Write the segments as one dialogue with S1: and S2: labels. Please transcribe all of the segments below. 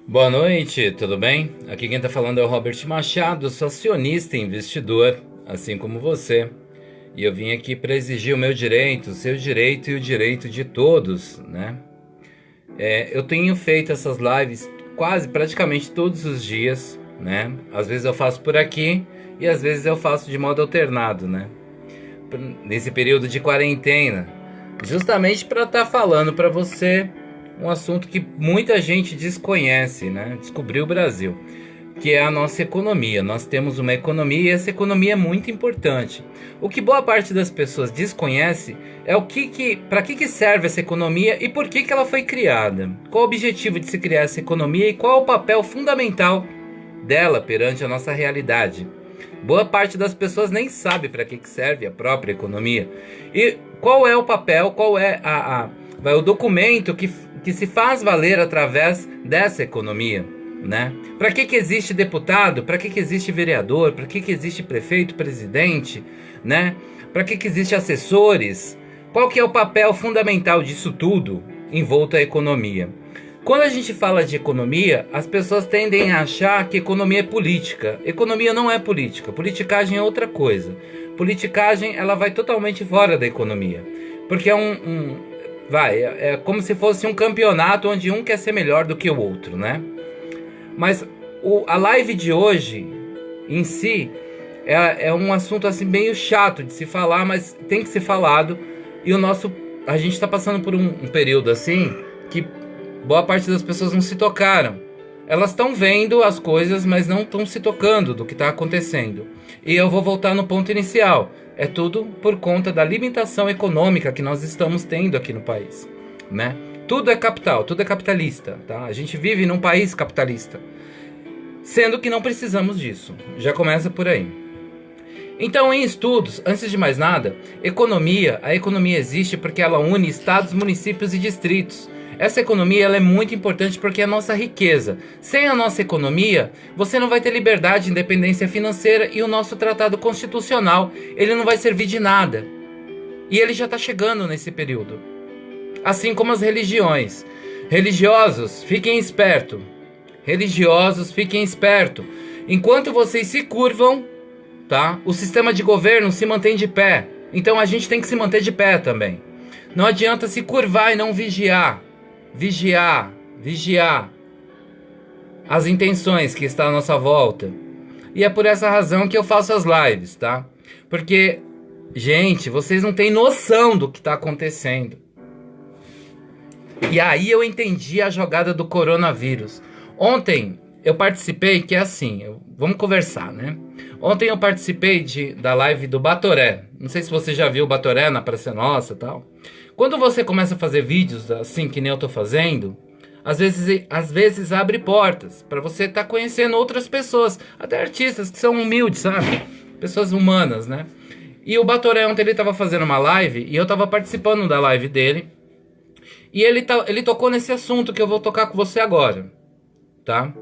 S1: Boa noite, tudo bem? Aqui quem está falando é o Robert Machado, sou acionista e investidor, assim como você. E eu vim aqui para exigir o meu direito, o seu direito e o direito de todos, né? Eu tenho feito essas lives quase praticamente todos os dias, né? Às vezes eu faço por aqui e às vezes eu faço de modo alternado, né? Nesse período de quarentena, justamente para estar falando para você um assunto que muita gente desconhece, né? Descobriu o Brasil, que é a nossa economia. Nós temos uma economia e essa economia é muito importante. O que boa parte das pessoas desconhece é para que serve essa economia e por que ela foi criada. Qual o objetivo de se criar essa economia e qual o papel fundamental dela perante a nossa realidade. Boa parte das pessoas nem sabe para que serve a própria economia. E qual é o papel, qual é o documento que se faz valer através dessa economia, né? Para que existe deputado? Para que existe vereador? Para que existe prefeito, presidente, né? Para que existe assessores? Qual que é o papel fundamental disso tudo envolto à economia? Quando a gente fala de economia, as pessoas tendem a achar que economia é política. Economia não é política. Politicagem é outra coisa. Politicagem, ela vai totalmente fora da economia. Porque é como se fosse um campeonato onde um quer ser melhor do que o outro, né? Mas a live de hoje, em si, é um assunto assim meio chato de se falar, mas tem que ser falado. E a gente está passando por um período assim que boa parte das pessoas não se tocaram. Elas estão vendo as coisas, mas não estão se tocando do que está acontecendo. E eu vou voltar no ponto inicial. É tudo por conta da limitação econômica que nós estamos tendo aqui no país, né? Tudo é capital, tudo é capitalista, tá? A gente vive num país capitalista, sendo que não precisamos disso. Já começa por aí. Então, em estudos, antes de mais nada, a economia existe porque ela une estados, municípios e distritos. Essa economia ela é muito importante porque é a nossa riqueza. Sem a nossa economia, você não vai ter liberdade, independência financeira e o nosso tratado constitucional, ele não vai servir de nada. E ele já está chegando nesse período. Assim como as religiões. Religiosos, fiquem espertos. Religiosos, fiquem espertos. Enquanto vocês se curvam, tá? O sistema de governo se mantém de pé. Então a gente tem que se manter de pé também. Não adianta se curvar e não vigiar. Vigiar as intenções que estão à nossa volta. E é por essa razão que eu faço as lives, tá? Porque, gente, vocês não têm noção do que está acontecendo. E aí eu entendi a jogada do coronavírus. Ontem eu participei, que é assim, vamos conversar, né? Ontem eu participei da live do Batoré. Não sei se você já viu o Batoré na Praça Nossa e tal. Quando você começa a fazer vídeos assim, que nem eu tô fazendo, às vezes abre portas para você estar conhecendo outras pessoas, até artistas que são humildes, sabe? Pessoas humanas, né? E o Batoré ontem ele tava fazendo uma live e eu tava participando da live dele. E ele tocou nesse assunto que eu vou tocar com você agora, tá?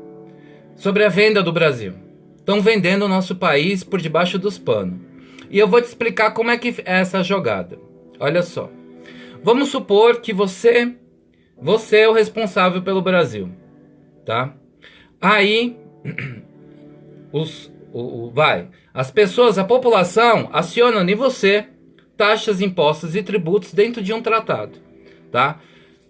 S1: Sobre a venda do Brasil. Estão vendendo o nosso país por debaixo dos panos. E eu vou te explicar como é que é essa jogada. Olha só. Vamos supor que você é o responsável pelo Brasil, tá? Aí, as pessoas, a população acionam em você taxas, impostos e tributos dentro de um tratado, tá?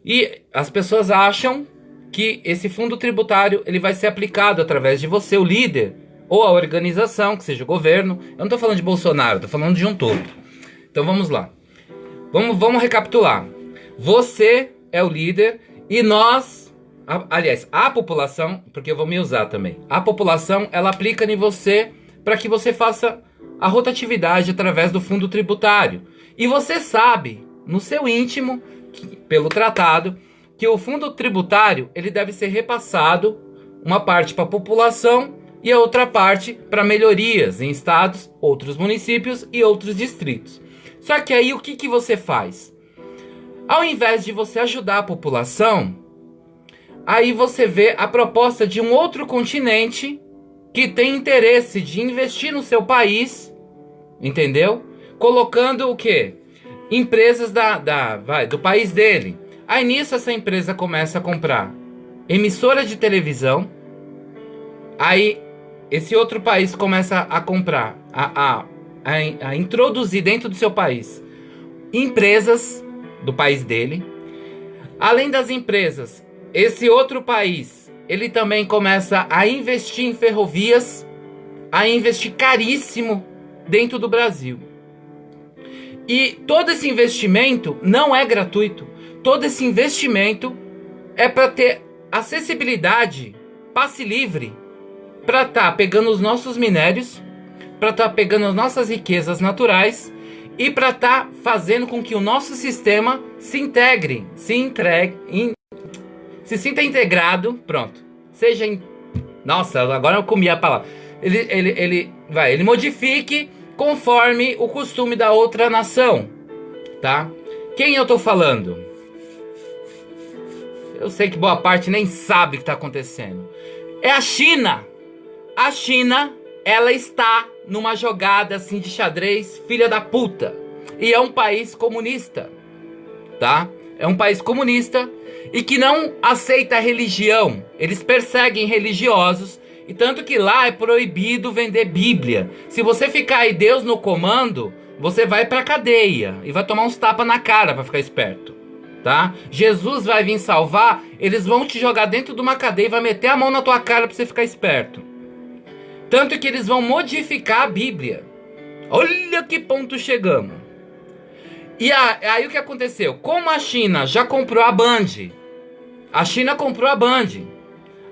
S1: E as pessoas acham que esse fundo tributário ele vai ser aplicado através de você, o líder, ou a organização, que seja o governo. Eu não estou falando de Bolsonaro, estou falando de um todo. Então vamos lá. Vamos recapitular. Você é o líder e nós, aliás, a população, porque eu vou me usar também. A população, ela aplica em você para que você faça a rotatividade através do fundo tributário. E você sabe, no seu íntimo, pelo tratado, que o fundo tributário ele deve ser repassado, uma parte para a população e a outra parte para melhorias em estados, outros municípios e outros distritos. Só que aí o que você faz? Ao invés de você ajudar a população, aí você vê a proposta de um outro continente que tem interesse de investir no seu país, entendeu? Colocando o quê? Empresas do país dele. Aí nisso essa empresa começa a comprar emissora de televisão. Aí esse outro país começa a comprar, a introduzir dentro do seu país empresas do país dele. Além das empresas, esse outro país, ele também começa a investir em ferrovias, a investir caríssimo dentro do Brasil. E todo esse investimento não é gratuito. Todo esse investimento é para ter acessibilidade, passe livre, para estar pegando os nossos minérios, para estar pegando as nossas riquezas naturais e para estar fazendo com que o nosso sistema se integre, se sinta integrado, pronto. Nossa, agora eu comi a palavra. Ele modifique conforme o costume da outra nação, tá? Quem eu tô falando? Eu sei que boa parte nem sabe o que tá acontecendo. É a China. A China, ela está numa jogada assim de xadrez, filha da puta. E é um país comunista, tá? É um país comunista e que não aceita religião. Eles perseguem religiosos. E tanto que lá é proibido vender Bíblia. Se você ficar aí Deus no comando, você vai pra cadeia e vai tomar uns tapas na cara pra ficar esperto, tá? Jesus vai vir salvar, eles vão te jogar dentro de uma cadeia e vai meter a mão na tua cara pra você ficar esperto. Tanto que eles vão modificar a Bíblia. Olha que ponto chegamos. E aí o que aconteceu? Como a China já comprou a Band, a China comprou a Band,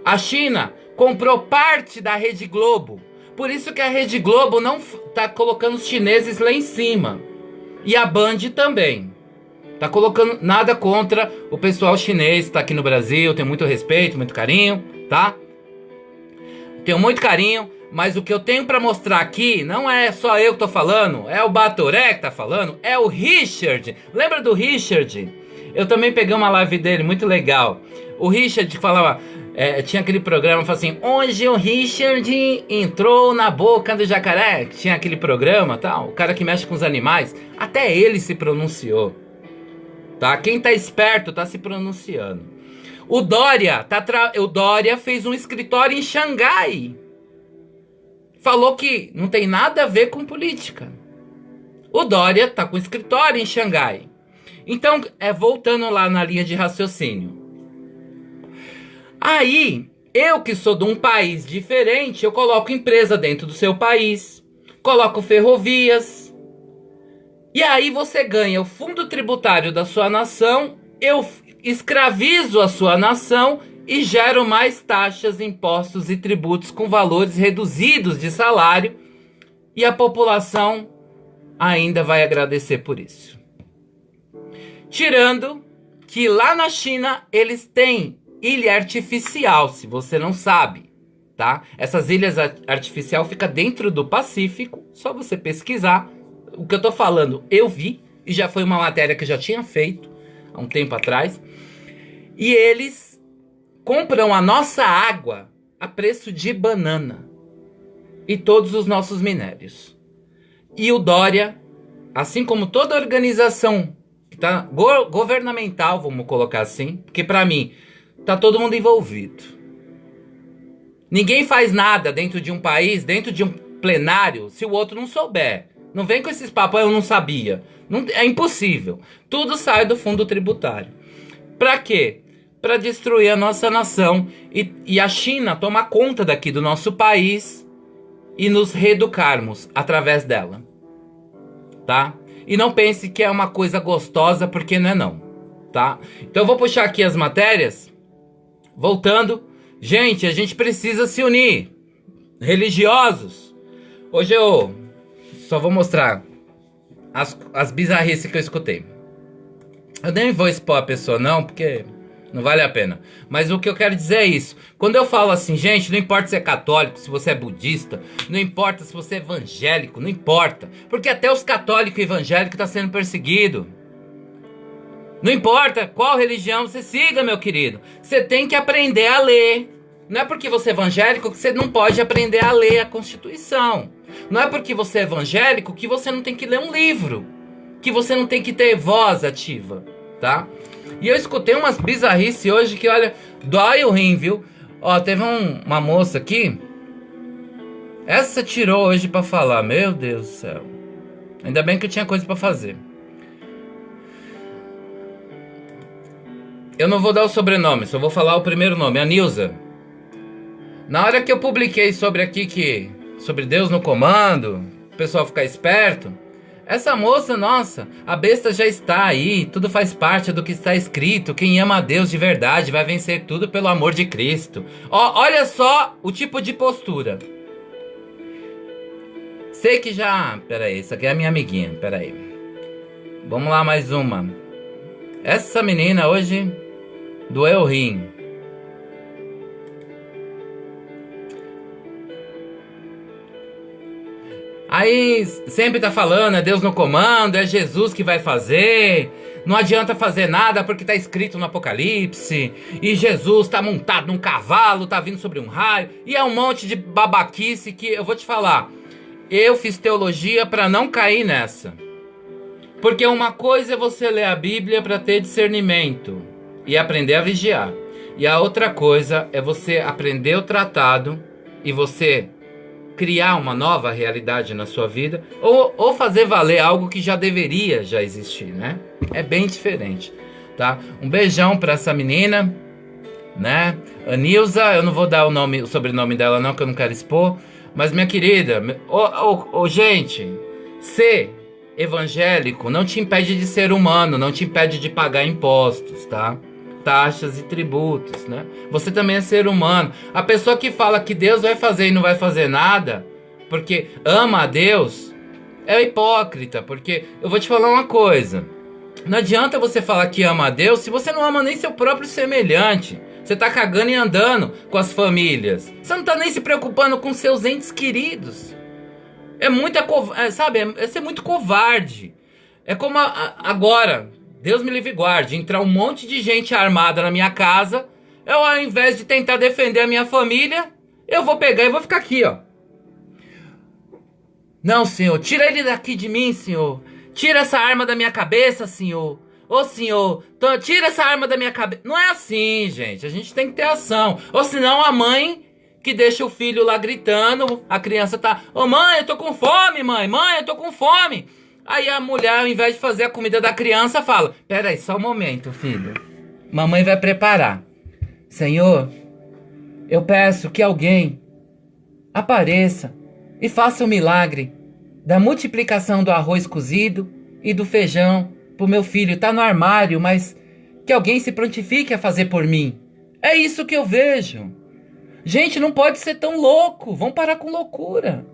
S1: a China comprou parte da Rede Globo. Por isso que a Rede Globo não tá colocando os chineses lá em cima. E a Band também. Tá colocando nada contra o pessoal chinês que tá aqui no Brasil. Tenho muito respeito, muito carinho, tá? Tenho muito carinho. Mas o que eu tenho pra mostrar aqui não é só eu que tô falando. É o Batoré que tá falando. É o Richard. Lembra do Richard? Eu também peguei uma live dele, muito legal. O Richard falava... tinha aquele programa, falava assim, hoje o Richard entrou na boca do jacaré. Tinha aquele programa, tal, o cara que mexe com os animais, até ele se pronunciou, tá? Quem tá esperto tá se pronunciando. O Dória, o Dória fez um escritório em Xangai. Falou que não tem nada a ver com política. O Dória tá com escritório em Xangai. Então, voltando lá na linha de raciocínio. Aí, eu que sou de um país diferente, eu coloco empresa dentro do seu país, coloco ferrovias, e aí você ganha o fundo tributário da sua nação, eu escravizo a sua nação e gero mais taxas, impostos e tributos com valores reduzidos de salário, e a população ainda vai agradecer por isso. Tirando que lá na China eles têm ilha artificial, se você não sabe, tá? Essas ilhas artificiais ficam dentro do Pacífico, só você pesquisar. O que eu tô falando, eu vi, e já foi uma matéria que eu já tinha feito há um tempo atrás. E eles compram a nossa água a preço de banana. E todos os nossos minérios. E o Dória, assim como toda organização tá, governamental, vamos colocar assim, porque pra mim... tá todo mundo envolvido. Ninguém faz nada dentro de um país, dentro de um plenário, se o outro não souber. Não vem com esses papos, eu não sabia. Não, é impossível. Tudo sai do fundo tributário. Pra quê? Pra destruir a nossa nação e a China tomar conta daqui do nosso país e nos reeducarmos através dela. Tá? E não pense que é uma coisa gostosa, porque não é não. Tá? Então eu vou puxar aqui as matérias. Voltando, gente, a gente precisa se unir. Religiosos. Hoje eu só vou mostrar as bizarrices que eu escutei. Eu nem vou expor a pessoa não, porque não vale a pena. Mas o que eu quero dizer é isso. Quando eu falo assim, gente, não importa se é católico, se você é budista, não importa se você é evangélico, não importa. Porque até os católicos e evangélicos estão sendo perseguidos. Não importa qual religião você siga, meu querido. Você tem que aprender a ler. Não é porque você é evangélico que você não pode aprender a ler a Constituição. Não é porque você é evangélico que você não tem que ler um livro. Que você não tem que ter voz ativa, tá? E eu escutei umas bizarrices hoje que, olha, dói o rim, viu? Ó, teve uma moça aqui. Essa tirou hoje pra falar. Meu Deus do céu. Ainda bem que eu tinha coisa pra fazer. Eu não vou dar o sobrenome, só vou falar o primeiro nome, a Nilza. Na hora que eu publiquei sobre Deus no comando, o pessoal ficar esperto, essa moça, nossa, a besta já está aí, tudo faz parte do que está escrito, quem ama a Deus de verdade vai vencer tudo pelo amor de Cristo. Ó, olha só o tipo de postura. Sei que já... Peraí, essa aqui é a minha amiguinha, peraí. Vamos lá, mais uma. Essa menina hoje doeu o rim. Aí sempre tá falando, é Deus no comando, é Jesus que vai fazer. Não adianta fazer nada porque tá escrito no Apocalipse. E Jesus tá montado num cavalo, tá vindo sobre um raio. E é um monte de babaquice que eu vou te falar. Eu fiz teologia pra não cair nessa. Porque uma coisa é você ler a Bíblia para ter discernimento e aprender a vigiar. E a outra coisa é você aprender o tratado e você criar uma nova realidade na sua vida ou fazer valer algo que já deveria já existir, né? É bem diferente, tá? Um beijão para essa menina, né? A Nilza, eu não vou dar o sobrenome dela não, que eu não quero expor. Mas minha querida, gente, ser evangélico não te impede de ser humano, não te impede de pagar impostos, tá? Taxas e tributos, né? Você também é ser humano. A pessoa que fala que Deus vai fazer e não vai fazer nada, porque ama a Deus, é hipócrita, porque eu vou te falar uma coisa. Não adianta você falar que ama a Deus se você não ama nem seu próprio semelhante. Você tá cagando e andando com as famílias. Você não tá nem se preocupando com seus entes queridos. É muita sabe? É ser muito covarde. É como agora, Deus me livre e guarde, entrar um monte de gente armada na minha casa. Eu, ao invés de tentar defender a minha família, eu vou pegar e vou ficar aqui, ó. Não, senhor, tira ele daqui de mim, senhor. Tira essa arma da minha cabeça, senhor. Ô senhor, tira essa arma da minha cabeça. Não é assim, gente. A gente tem que ter ação. Ou senão a mãe que deixa o filho lá gritando, a criança tá... Ô mãe, eu tô com fome, mãe. Mãe, eu tô com fome. Aí a mulher, ao invés de fazer a comida da criança, fala... Pera aí, só um momento, filho. Mamãe vai preparar. Senhor, eu peço que alguém apareça e faça o milagre da multiplicação do arroz cozido e do feijão pro meu filho. Tá no armário, mas que alguém se prontifique a fazer por mim. É isso que eu vejo. Gente, não pode ser tão louco. Vamos parar com loucura.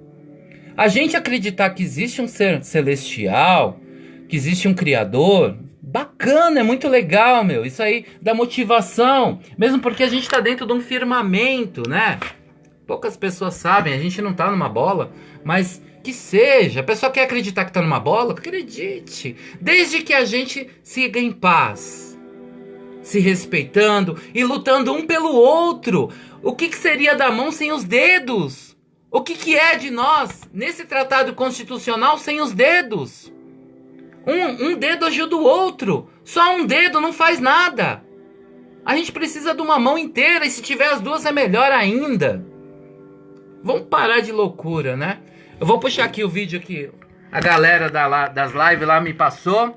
S1: A gente acreditar que existe um ser celestial, que existe um criador, bacana, é muito legal, meu. Isso aí dá motivação. Mesmo porque a gente tá dentro de um firmamento, né? Poucas pessoas sabem, a gente não tá numa bola, mas... que seja, a pessoa quer acreditar que tá numa bola, acredite. Desde que a gente siga em paz, se respeitando e lutando um pelo outro. O que seria da mão sem os dedos? O que é de nós nesse tratado constitucional sem os dedos? Um dedo ajuda o outro. Só um dedo não faz nada. A gente precisa de uma mão inteira e se tiver as duas é melhor ainda. Vamos parar de loucura, né? Eu vou puxar aqui o vídeo que a galera das lives lá me passou.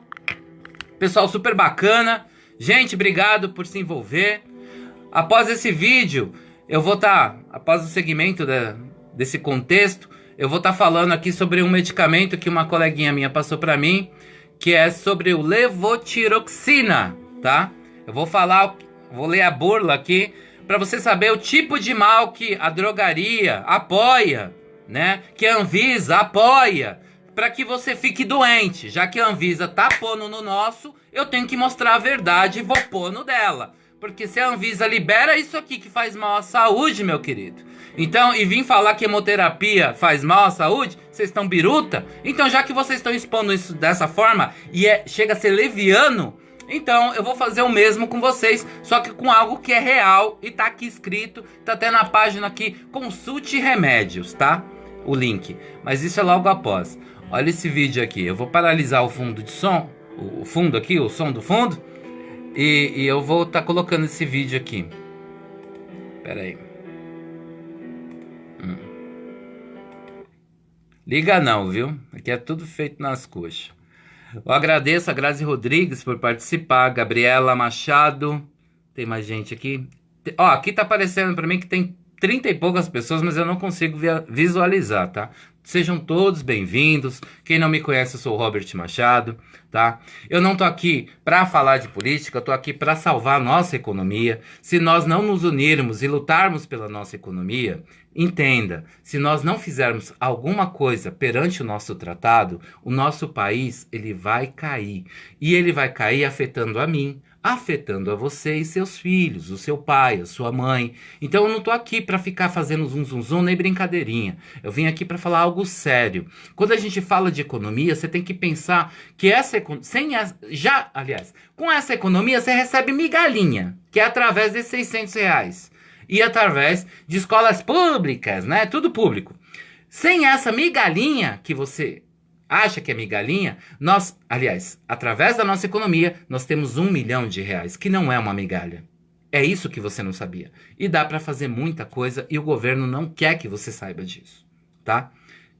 S1: Pessoal super bacana. Gente, obrigado por se envolver. Após esse vídeo, eu vou estar, após o segmento desse contexto, eu vou estar falando aqui sobre um medicamento que uma coleguinha minha passou para mim, que é sobre o levotiroxina, tá? Eu vou falar, vou ler a burla aqui, para você saber o tipo de mal que a drogaria apoia, né? Que a Anvisa apoia para que você fique doente. Já que a Anvisa tá pondo no nosso, eu tenho que mostrar a verdade e vou pôr no dela. Porque se a Anvisa libera isso aqui que faz mal à saúde, meu querido. Então, e vim falar que hemoterapia faz mal à saúde, vocês estão biruta? Então, já que vocês estão expondo isso dessa forma e chega a ser leviano, então eu vou fazer o mesmo com vocês, só que com algo que é real e tá aqui escrito, tá até na página aqui, consulte remédios, tá? O link, mas isso é logo após. Olha esse vídeo aqui, eu vou paralisar o fundo de som, o fundo aqui, o som do fundo, E eu vou estar colocando esse vídeo aqui. Pera aí. Liga não, viu? Aqui é tudo feito nas coxas. Eu agradeço a Grazi Rodrigues por participar, Gabriela Machado. Tem mais gente aqui? Ó, aqui tá aparecendo pra mim que tem 30 e poucas pessoas, mas eu não consigo visualizar, tá? Sejam todos bem-vindos. Quem não me conhece, eu sou o Robert Machado, tá? Eu não tô aqui pra falar de política, eu tô aqui pra salvar a nossa economia. Se nós não nos unirmos e lutarmos pela nossa economia, entenda, se nós não fizermos alguma coisa perante o nosso tratado, o nosso país, ele vai cair. E ele vai cair afetando a mim, afetando a você e seus filhos, o seu pai, a sua mãe. Então eu não tô aqui para ficar fazendo zum zum zum nem brincadeirinha. Eu vim aqui para falar algo sério. Quando a gente fala de economia, você tem que pensar que com essa economia você recebe migalhinha, que é através de R$ 600 e através de escolas públicas, né? Tudo público. Sem essa migalhinha que você acha que é migalhinha, através da nossa economia, nós temos R$ 1 milhão, que não é uma migalha. É isso que você não sabia. E dá para fazer muita coisa e o governo não quer que você saiba disso, tá?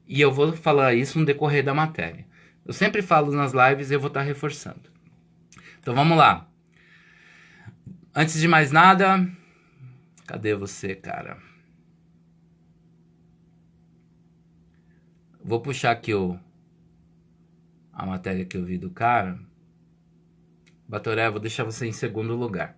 S1: E eu vou falar isso no decorrer da matéria. Eu sempre falo nas lives e eu vou estar reforçando. Então vamos lá. Antes de mais nada, cadê você, cara? Vou puxar aqui a matéria que eu vi do cara. Batoré, vou deixar você em segundo lugar.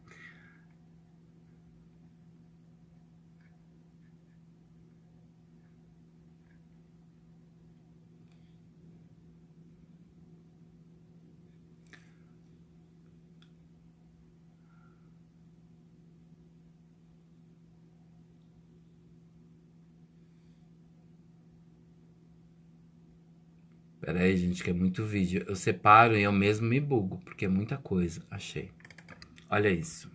S1: Pera aí, gente, que é muito vídeo. Eu separo e eu mesmo me bugo, porque é muita coisa. Achei. Olha isso.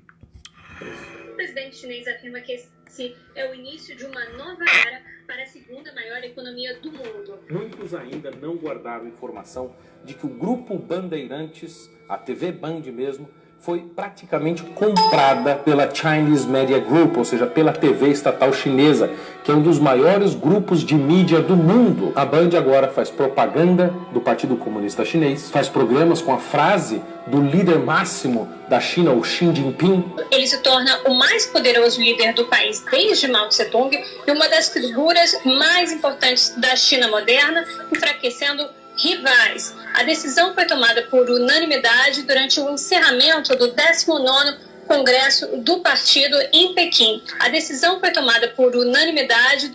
S2: O presidente chinês afirma que esse é o início de uma nova era para a segunda maior economia do mundo.
S3: Muitos ainda não guardaram informação de que o grupo Bandeirantes, a TV Band mesmo, foi praticamente comprada pela Chinese Media Group, ou seja, pela TV estatal chinesa, que é um dos maiores grupos de mídia do mundo. A Band agora faz propaganda do Partido Comunista Chinês, faz programas com a frase do líder máximo da China, o Xi Jinping.
S2: Ele se torna o mais poderoso líder do país desde Mao Tse-tung e uma das figuras mais importantes da China moderna, enfraquecendo rivais. A decisão foi tomada por unanimidade durante o encerramento do 19º Congresso do Partido em Pequim. A decisão foi tomada por unanimidade.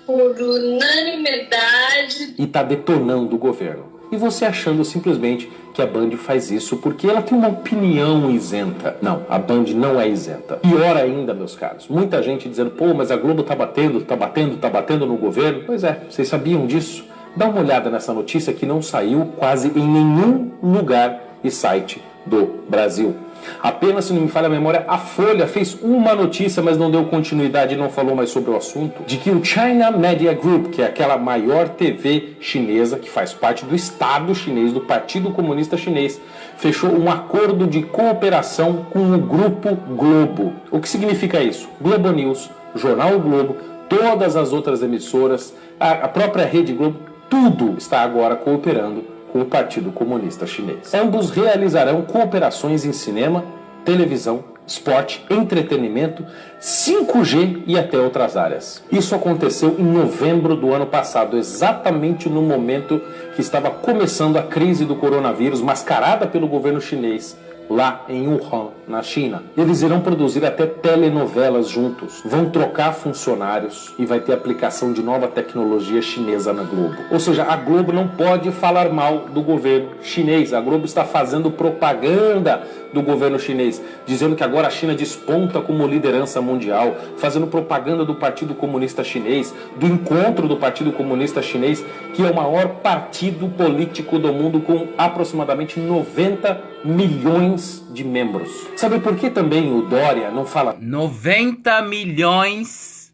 S3: E está detonando o governo. E você achando simplesmente que a Band faz isso porque ela tem uma opinião isenta. Não, a Band não é isenta. Pior ainda, meus caros, muita gente dizendo, pô, mas a Globo tá batendo no governo. Pois é, vocês sabiam disso? Dá uma olhada nessa notícia que não saiu quase em nenhum lugar e site do Brasil. Apenas, se não me falha a memória, a Folha fez uma notícia, mas não deu continuidade e não falou mais sobre o assunto, de que o China Media Group, que é aquela maior TV chinesa, que faz parte do Estado chinês, do Partido Comunista Chinês, fechou um acordo de cooperação com o Grupo Globo. O que significa isso? Globo News, Jornal o Globo, todas as outras emissoras, a própria Rede Globo, tudo está agora cooperando com o Partido Comunista Chinês. Ambos realizarão cooperações em cinema, televisão, esporte, entretenimento, 5G e até outras áreas. Isso aconteceu em novembro do ano passado, exatamente no momento que estava começando a crise do coronavírus, mascarada pelo governo chinês, lá em Wuhan, na China. Eles irão produzir até telenovelas juntos, vão trocar funcionários e vai ter aplicação de nova tecnologia chinesa na Globo. Ou seja, a Globo não pode falar mal do governo chinês. A Globo está fazendo propaganda do governo chinês, dizendo que agora a China desponta como liderança mundial, fazendo propaganda do Partido Comunista Chinês, do encontro do Partido Comunista Chinês, que é o maior partido político do mundo com aproximadamente 90 milhões de membros. Sabe por que também o Dória não fala?
S1: 90 milhões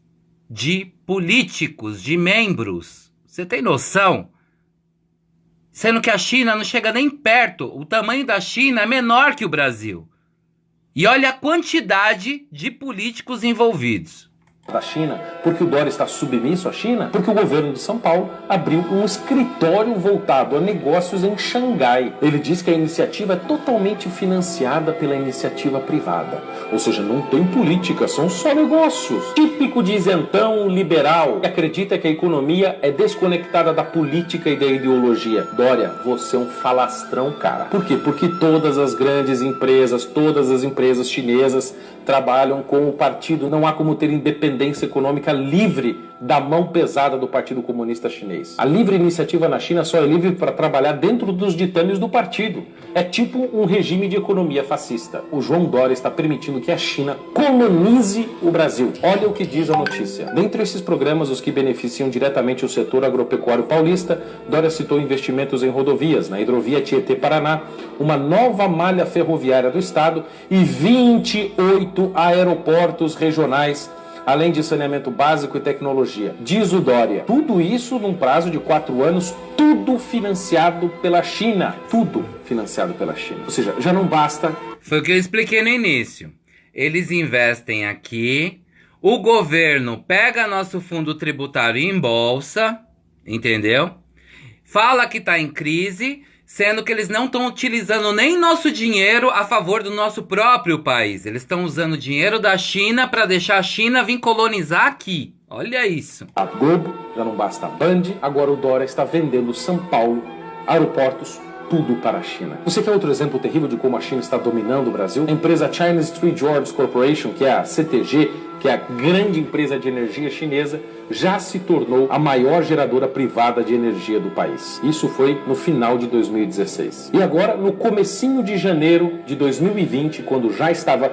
S1: de políticos, de membros. Você tem noção? Sendo que a China não chega nem perto. O tamanho da China é menor que o Brasil. E olha a quantidade de políticos envolvidos.
S3: Da China, porque o Dória está submisso à China, porque o governo de São Paulo abriu um escritório voltado a negócios em Xangai. Ele diz que a iniciativa é totalmente financiada pela iniciativa privada. Ou seja, não tem política, são só negócios. Típico de isentão liberal, que acredita que a economia é desconectada da política e da ideologia. Dória, você é um falastrão, cara. Por quê? Porque todas as grandes empresas, todas as empresas chinesas trabalham com o partido. Não há como ter independência econômica livre da mão pesada do Partido Comunista Chinês. A livre iniciativa na China só é livre para trabalhar dentro dos ditames do partido. É tipo um regime de economia fascista. O João Dória está permitindo que a China colonize o Brasil. Olha o que diz a notícia. Dentre esses programas, os que beneficiam diretamente o setor agropecuário paulista, Dória citou investimentos em rodovias, na hidrovia Tietê-Paraná, uma nova malha ferroviária do estado e 28 aeroportos regionais, além de saneamento básico e tecnologia. Diz o Dória. Tudo isso num prazo de 4 anos, tudo financiado pela China. Tudo financiado pela China. Ou seja, já não basta...
S1: Foi o que eu expliquei no início. Eles investem aqui, o governo pega nosso fundo tributário em bolsa, entendeu? Fala que tá em crise, sendo que eles não estão utilizando nem nosso dinheiro a favor do nosso próprio país. Eles estão usando o dinheiro da China para deixar a China vir colonizar aqui. Olha isso.
S3: A Globo, já não basta a Band, agora o Dória está vendendo São Paulo, aeroportos, tudo para a China. Você quer outro exemplo terrível de como a China está dominando o Brasil? A empresa China Three Gorges Corporation, que é a CTG, que é a grande empresa de energia chinesa, já se tornou a maior geradora privada de energia do país. Isso foi no final de 2016. E agora, no comecinho de janeiro de 2020, quando já estava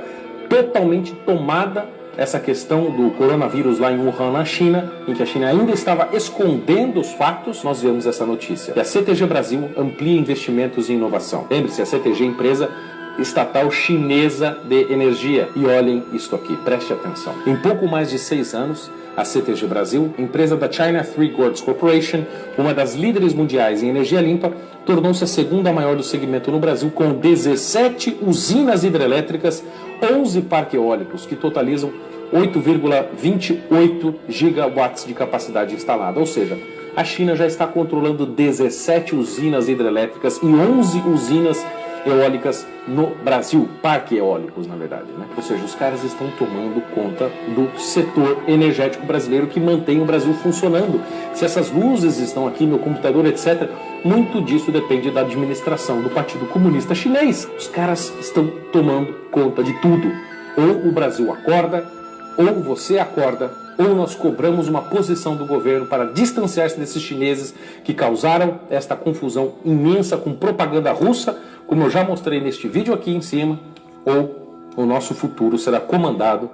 S3: totalmente tomada essa questão do coronavírus lá em Wuhan, na China, em que a China ainda estava escondendo os fatos, nós vemos essa notícia. E a CTG Brasil amplia investimentos em inovação. Lembre-se, a CTG é empresa estatal chinesa de energia. E olhem isto aqui, preste atenção. Em pouco mais de 6 anos, a CTG Brasil, empresa da China Three Gorges Corporation, uma das líderes mundiais em energia limpa, tornou-se a segunda maior do segmento no Brasil, com 17 usinas hidrelétricas, 11 parques eólicos, que totalizam 8,28 gigawatts de capacidade instalada. Ou seja, a China já está controlando 17 usinas hidrelétricas e 11 usinas eólicas no Brasil, parques eólicos, na verdade, né? Ou seja, os caras estão tomando conta do setor energético brasileiro que mantém o Brasil funcionando. Se essas luzes estão aqui, meu computador, etc., muito disso depende da administração do Partido Comunista Chinês. Os caras estão tomando conta de tudo. Ou o Brasil acorda, ou você acorda, ou nós cobramos uma posição do governo para distanciar-se desses chineses que causaram esta confusão imensa com propaganda russa, como eu já mostrei neste vídeo aqui em cima, ou o nosso futuro será comandado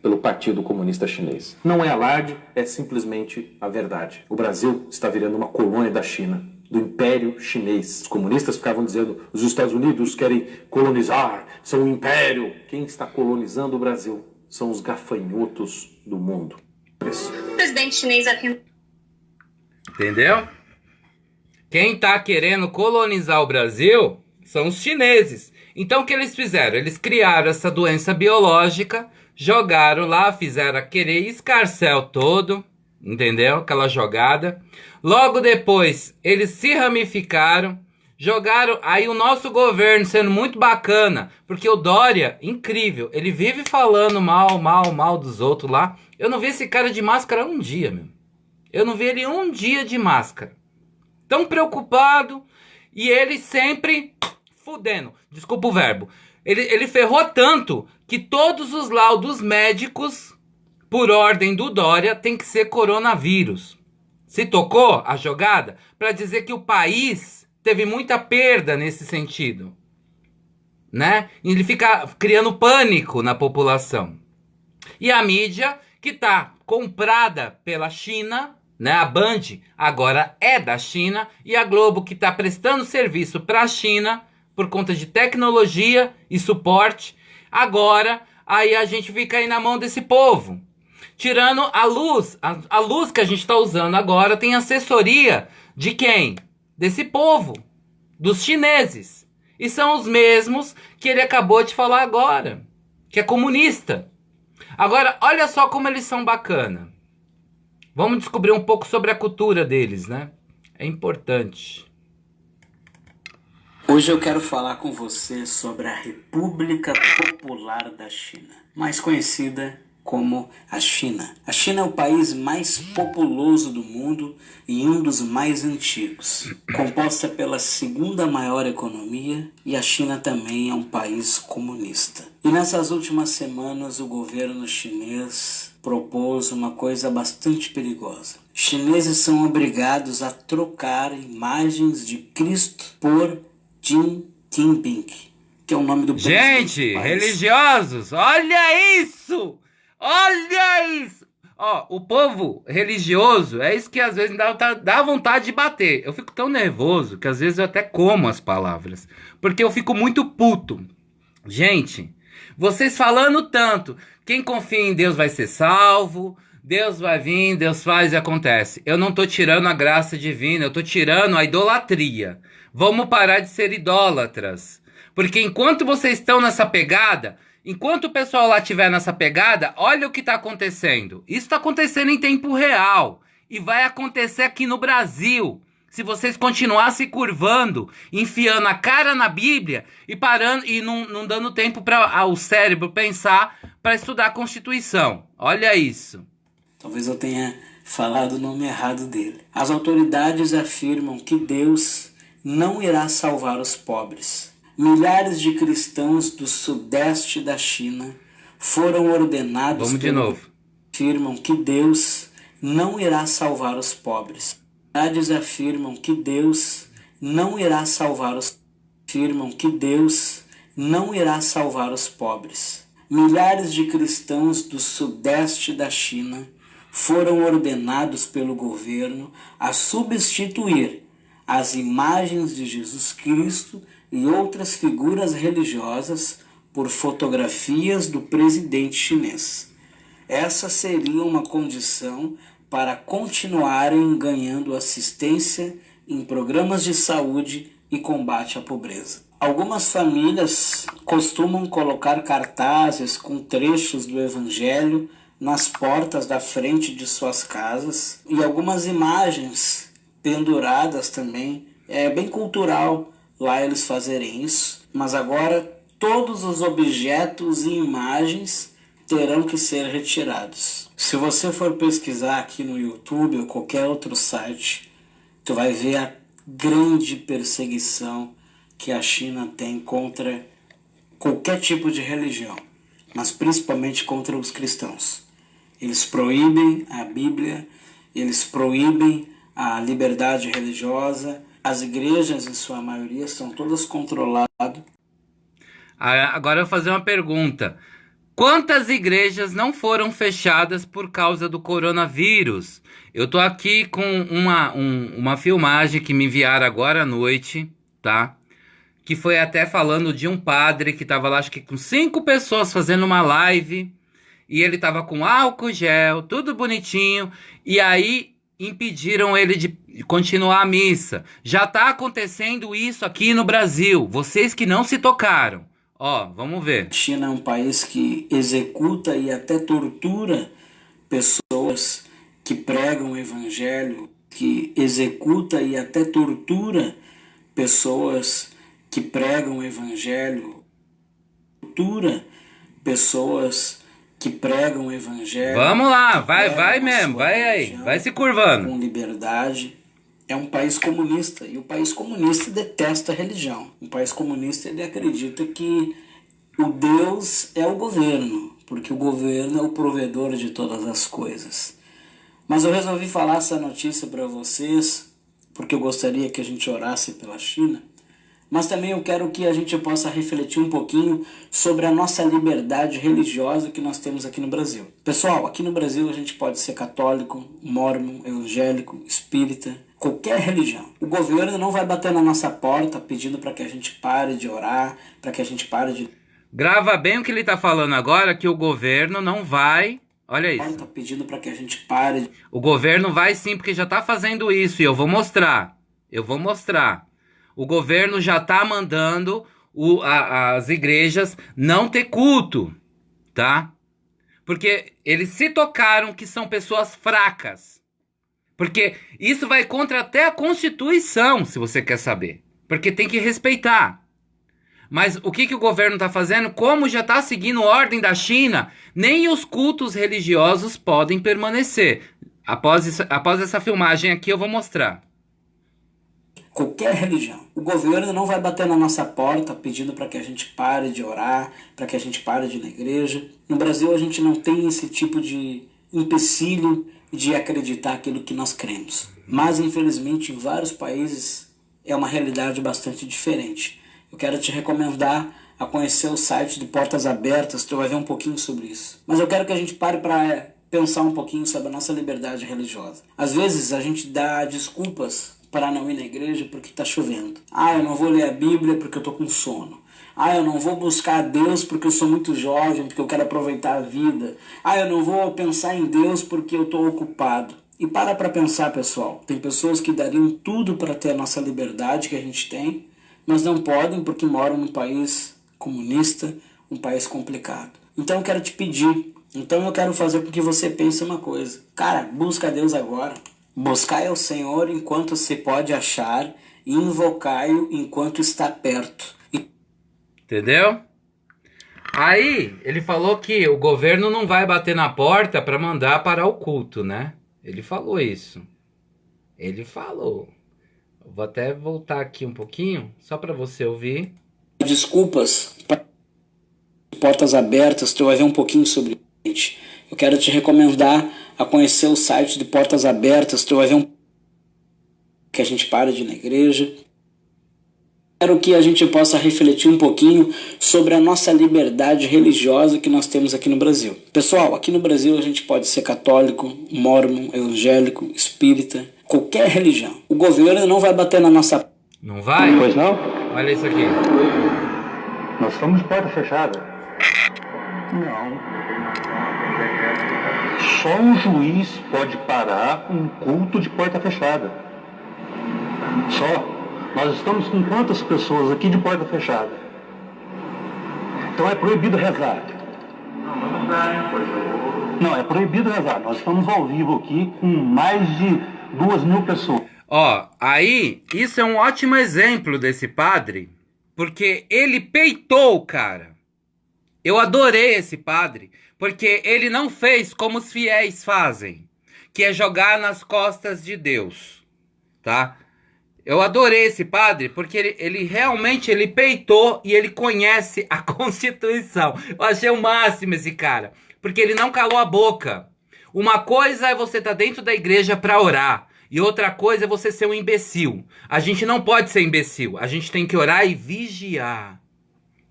S3: pelo Partido Comunista Chinês. Não é alarde, é simplesmente a verdade. O Brasil está virando uma colônia da China, do Império Chinês. Os comunistas ficavam dizendo, os Estados Unidos querem colonizar, são um império. Quem está colonizando o Brasil são os gafanhotos do mundo.
S2: O presidente chinês afirmou.
S1: Entendeu? Quem tá querendo colonizar o Brasil são os chineses. Então o que eles fizeram? Eles criaram essa doença biológica, jogaram lá, fizeram aquele escarcéu todo, entendeu? Aquela jogada. Logo depois, eles se ramificaram, jogaram, aí o nosso governo sendo muito bacana, porque o Dória, incrível, ele vive falando mal dos outros lá. Eu não vi esse cara de máscara um dia, meu. Eu não vi ele um dia de máscara. Tão preocupado, e ele sempre fudendo, desculpa o verbo. Ele ferrou tanto que todos os laudos médicos, por ordem do Dória, tem que ser coronavírus. Se tocou a jogada para dizer que o país teve muita perda nesse sentido, né? E ele fica criando pânico na população. E a mídia, que está comprada pela China, né? A Band agora é da China, e a Globo, que está prestando serviço para a China por conta de tecnologia e suporte, agora aí a gente fica aí na mão desse povo. Tirando a luz que a gente está usando agora tem assessoria de quem? Desse povo, dos chineses. E são os mesmos que ele acabou de falar agora, que é comunista. Agora, olha só como eles são bacana. Vamos descobrir um pouco sobre a cultura deles, né? É importante.
S4: Hoje eu quero falar com você sobre a República Popular da China, mais conhecida como a China. A China é o país mais populoso do mundo e um dos mais antigos, composta pela segunda maior economia, e a China também é um país comunista. E nessas últimas semanas o governo chinês propôs uma coisa bastante perigosa. Chineses são obrigados a trocar imagens de Cristo por Xi Jinping, que é o nome do presidente
S1: Gente,
S4: do país.
S1: religiosos, olha isso! Olha isso! Ó, o povo religioso, é isso que às vezes dá vontade de bater. Eu fico tão nervoso que às vezes eu até como as palavras, porque eu fico muito puto. Gente, vocês falando tanto, quem confia em Deus vai ser salvo, Deus vai vir, Deus faz e acontece. Eu não tô tirando a graça divina, eu tô tirando a idolatria. Vamos parar de ser idólatras. Porque enquanto vocês estão nessa pegada, enquanto o pessoal lá estiver nessa pegada, olha o que está acontecendo. Isso está acontecendo em tempo real. E vai acontecer aqui no Brasil. Se vocês continuar se curvando, enfiando a cara na Bíblia e parando e não dando tempo para o cérebro pensar para estudar a Constituição. Olha isso.
S4: Talvez eu tenha falado o nome errado dele. As autoridades afirmam que Deus não irá salvar os pobres. Milhares de cristãos do sudeste da China foram ordenados.
S1: Vamos de novo.
S4: Afirmam que Deus não irá salvar os pobres. Autoridades afirmam que Deus não irá salvar os pobres. Milhares de cristãos do sudeste da China foram ordenados pelo governo a substituir as imagens de Jesus Cristo e outras figuras religiosas por fotografias do presidente chinês. Essa seria uma condição para continuarem ganhando assistência em programas de saúde e combate à pobreza. Algumas famílias costumam colocar cartazes com trechos do Evangelho nas portas da frente de suas casas e algumas imagens penduradas também. É bem cultural lá eles fazerem isso, mas agora todos os objetos e imagens terão que ser retirados. Se você for pesquisar aqui no YouTube ou qualquer outro site, tu vai ver a grande perseguição que a China tem contra qualquer tipo de religião, mas principalmente contra os cristãos. Eles proíbem a Bíblia, eles proíbem a liberdade religiosa. As igrejas, em sua maioria, são todas controladas.
S1: Agora eu vou fazer uma pergunta. Quantas igrejas não foram fechadas por causa do coronavírus? Eu tô aqui com uma filmagem que me enviaram agora à noite, tá? Que foi até falando de um padre que tava lá, acho que com 5 pessoas fazendo uma live. E ele tava com álcool gel, tudo bonitinho. E aí impediram ele de continuar a missa. Já tá acontecendo isso aqui no Brasil. Vocês que não se tocaram. Ó, vamos ver.
S4: A China é um país que executa e até tortura pessoas que pregam o evangelho, que executa e até tortura pessoas que pregam o evangelho, tortura pessoas que pregam o evangelho.
S1: Vamos lá, vai mesmo, vai aí, vai se curvando.
S4: Com liberdade. É um país comunista, e o país comunista detesta a religião. O país comunista, ele acredita que o Deus é o governo, porque o governo é o provedor de todas as coisas. Mas eu resolvi falar essa notícia para vocês, porque eu gostaria que a gente orasse pela China, mas também eu quero que a gente possa refletir um pouquinho sobre a nossa liberdade religiosa que nós temos aqui no Brasil. Pessoal, aqui no Brasil a gente pode ser católico, mórmon, evangélico, espírita, qualquer religião. O governo não vai bater na nossa porta pedindo para que a gente pare de orar, para que a gente pare de...
S1: Grava bem o que ele está falando agora, que o governo não vai... Olha isso.
S4: Tá pedindo para que a gente pare.
S1: O governo vai sim, porque já está fazendo isso e eu vou mostrar. O governo já tá mandando as igrejas não ter culto, tá? Porque eles se tocaram que são pessoas fracas. Porque isso vai contra até a Constituição, se você quer saber. Porque tem que respeitar. Mas o que o governo está fazendo? Como já está seguindo a ordem da China, nem os cultos religiosos podem permanecer. Após essa filmagem aqui eu vou mostrar.
S4: Qualquer religião. O governo não vai bater na nossa porta pedindo para que a gente pare de orar, para que a gente pare de ir na igreja. No Brasil a gente não tem esse tipo de empecilho de acreditar aquilo que nós cremos. Mas infelizmente em vários países é uma realidade bastante diferente. Eu quero te recomendar a conhecer o site do Portas Abertas, tu vai ver um pouquinho sobre isso. Mas eu quero que a gente pare para pensar um pouquinho sobre a nossa liberdade religiosa. Às vezes a gente dá desculpas para não ir na igreja porque está chovendo. Ah, eu não vou ler a Bíblia porque eu estou com sono. Ah, eu não vou buscar a Deus porque eu sou muito jovem, porque eu quero aproveitar a vida. Ah, eu não vou pensar em Deus porque eu estou ocupado. E para pensar, pessoal. Tem pessoas que dariam tudo para ter a nossa liberdade que a gente tem, mas não podem porque moram num país comunista, um país complicado. Então eu quero te pedir, eu quero fazer com que você pense uma coisa. Cara, busca a Deus agora. Buscai ao Senhor enquanto se pode achar, e invocai-o enquanto está perto.
S1: Entendeu? Aí ele falou que o governo não vai bater na porta para mandar parar o culto, né? Ele falou isso. Ele falou. Vou até voltar aqui um pouquinho, só para você ouvir.
S4: Desculpas, Portas Abertas, tu vai ver um pouquinho sobre isso. Eu quero te recomendar a conhecer o site de Portas Abertas, tu vai ver que a gente para de ir na igreja. Quero que a gente possa refletir um pouquinho sobre a nossa liberdade religiosa que nós temos aqui no Brasil. Pessoal, aqui no Brasil a gente pode ser católico, mórmon, evangélico, espírita, qualquer religião. O governo não vai bater na nossa...
S1: Não vai?
S3: Pois não?
S1: Olha isso aqui.
S5: Nós estamos de porta fechada. Não. Só um juiz pode parar um culto de porta fechada. Só. Nós estamos com quantas pessoas aqui de porta fechada? Então é proibido rezar.
S6: Não, mas não dá, hein, pois.
S5: Não, é proibido rezar. Nós estamos ao vivo aqui com mais de 2.000 pessoas.
S1: Ó, aí, isso é um ótimo exemplo desse padre, porque ele peitou o cara. Eu adorei esse padre, porque ele não fez como os fiéis fazem, que é jogar nas costas de Deus, tá? Eu adorei esse padre, porque ele realmente peitou e ele conhece a Constituição. Eu achei o máximo esse cara, porque ele não calou a boca. Uma coisa é você estar dentro da igreja para orar, e outra coisa é você ser um imbecil. A gente não pode ser imbecil, a gente tem que orar e vigiar.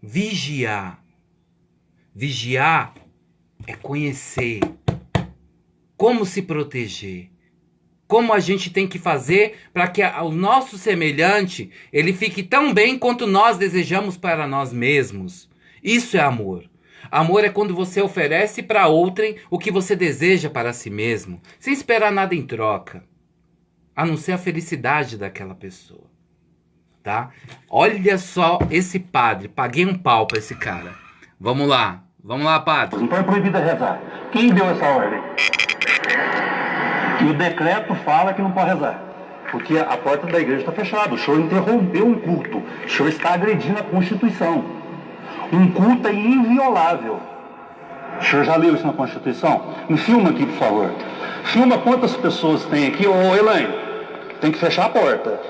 S1: Vigiar. Vigiar é conhecer como se proteger. Como a gente tem que fazer para que o nosso semelhante ele fique tão bem quanto nós desejamos para nós mesmos. Isso é amor. Amor é quando você oferece para outrem o que você deseja para si mesmo, sem esperar nada em troca, a não ser a felicidade daquela pessoa. Tá? Olha só esse padre, paguei um pau para esse cara. Vamos lá, padre.
S5: Então é proibido rezar. Quem deu essa ordem? E o decreto fala que não pode rezar, porque a porta da igreja está fechada. O senhor interrompeu um culto. O senhor está agredindo a Constituição. Um culto é inviolável. O senhor já leu isso na Constituição? Me filma aqui, por favor. Filma quantas pessoas tem aqui. Ô, Elaine, tem que fechar a porta.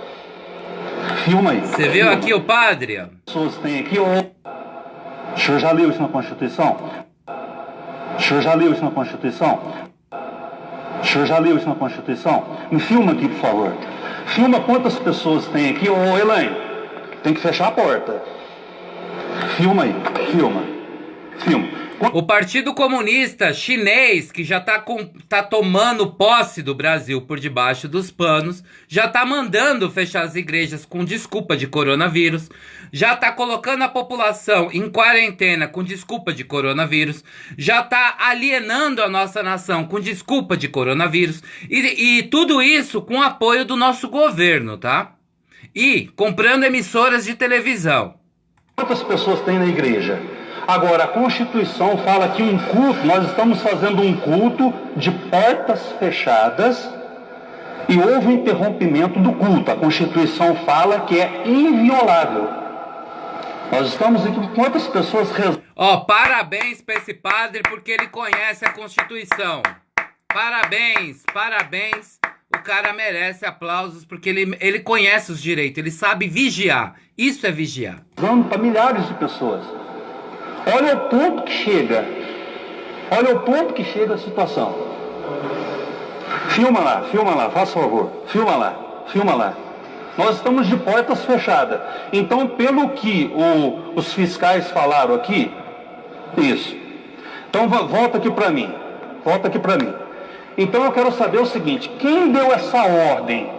S5: Filma aí.
S1: Você viu aqui o padre?
S5: Pessoas tem aqui. O senhor já leu isso na Constituição? O senhor já leu isso na Constituição? O senhor já leu isso na Constituição? Me filma aqui, por favor. Filma quantas pessoas tem aqui. Ô, Elaine, tem que fechar a porta. Filma aí. Filma.
S1: O Partido Comunista Chinês, que já tá tomando posse do Brasil por debaixo dos panos, já tá mandando fechar as igrejas com desculpa de coronavírus, já tá colocando a população em quarentena com desculpa de coronavírus, já tá alienando a nossa nação com desculpa de coronavírus, e tudo isso com apoio do nosso governo, tá? e comprando emissoras de televisão.
S5: Quantas pessoas tem na igreja? Agora, a Constituição fala que um culto, nós estamos fazendo um culto de portas fechadas e houve um interrompimento do culto. A Constituição fala que é inviolável. Nós estamos aqui, quantas pessoas rezando?
S1: Parabéns para esse padre porque ele conhece a Constituição. Parabéns, parabéns. O cara merece aplausos porque ele conhece os direitos, ele sabe vigiar. Isso é vigiar.
S5: Para milhares de pessoas. Olha o ponto que chega. Olha o ponto que chega a situação. Filma lá, faça favor. Filma lá. Nós estamos de portas fechadas. Então, pelo que os fiscais falaram aqui, isso. Então, volta aqui para mim. Então, eu quero saber o seguinte: quem deu essa ordem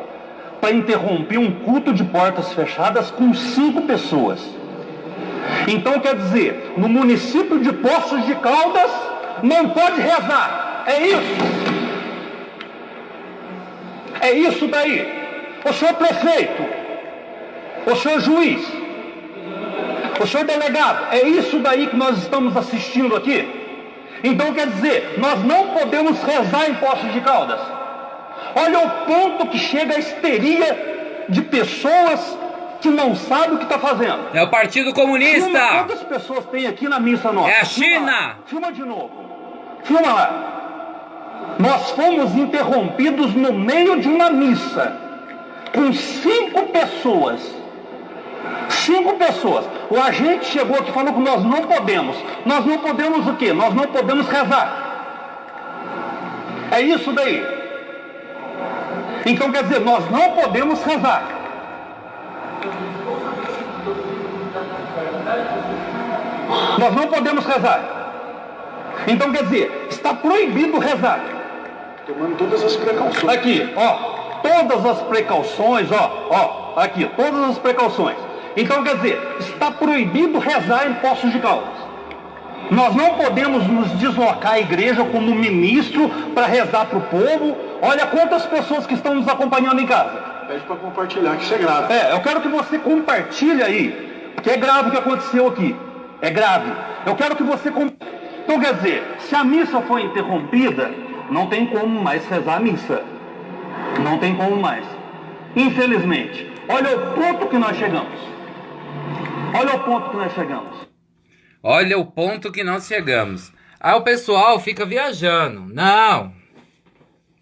S5: para interromper um culto de portas fechadas com 5 pessoas? Então, quer dizer, no município de Poços de Caldas, não pode rezar. É isso. É isso daí. O senhor prefeito, o senhor juiz, o senhor delegado, é isso daí que nós estamos assistindo aqui? Então, quer dizer, nós não podemos rezar em Poços de Caldas. Olha o ponto que chega a histeria de pessoas que não sabem o que está fazendo.
S1: É o Partido Comunista.
S5: Quantas pessoas tem aqui na missa nossa?
S1: É a China.
S5: Filma de novo. Filma lá. Nós fomos interrompidos no meio de uma missa com 5 pessoas. 5 pessoas. O agente chegou aqui e falou que nós não podemos. Nós não podemos o quê? Nós não podemos rezar. É isso daí. Então, quer dizer, nós não podemos rezar. Nós não podemos rezar. Então, quer dizer, está proibido rezar.
S7: Tomando todas as precauções.
S5: Aqui, ó. Todas as precauções, ó. Aqui, todas as precauções. Então, quer dizer, está proibido rezar em Poços de Caldas. Nós não podemos nos deslocar à igreja como ministro para rezar para o povo. Olha quantas pessoas que estão nos acompanhando em casa.
S7: Pede para compartilhar, que isso é grave.
S5: Eu quero que você compartilhe aí, que é grave o que aconteceu aqui. É grave. Eu quero que você... Então, quer dizer, se a missa foi interrompida, não tem como mais rezar a missa. Não tem como mais. Infelizmente. Olha o ponto que nós chegamos. Olha o ponto que nós chegamos.
S1: Olha o ponto que nós chegamos. Aí o pessoal fica viajando. Não.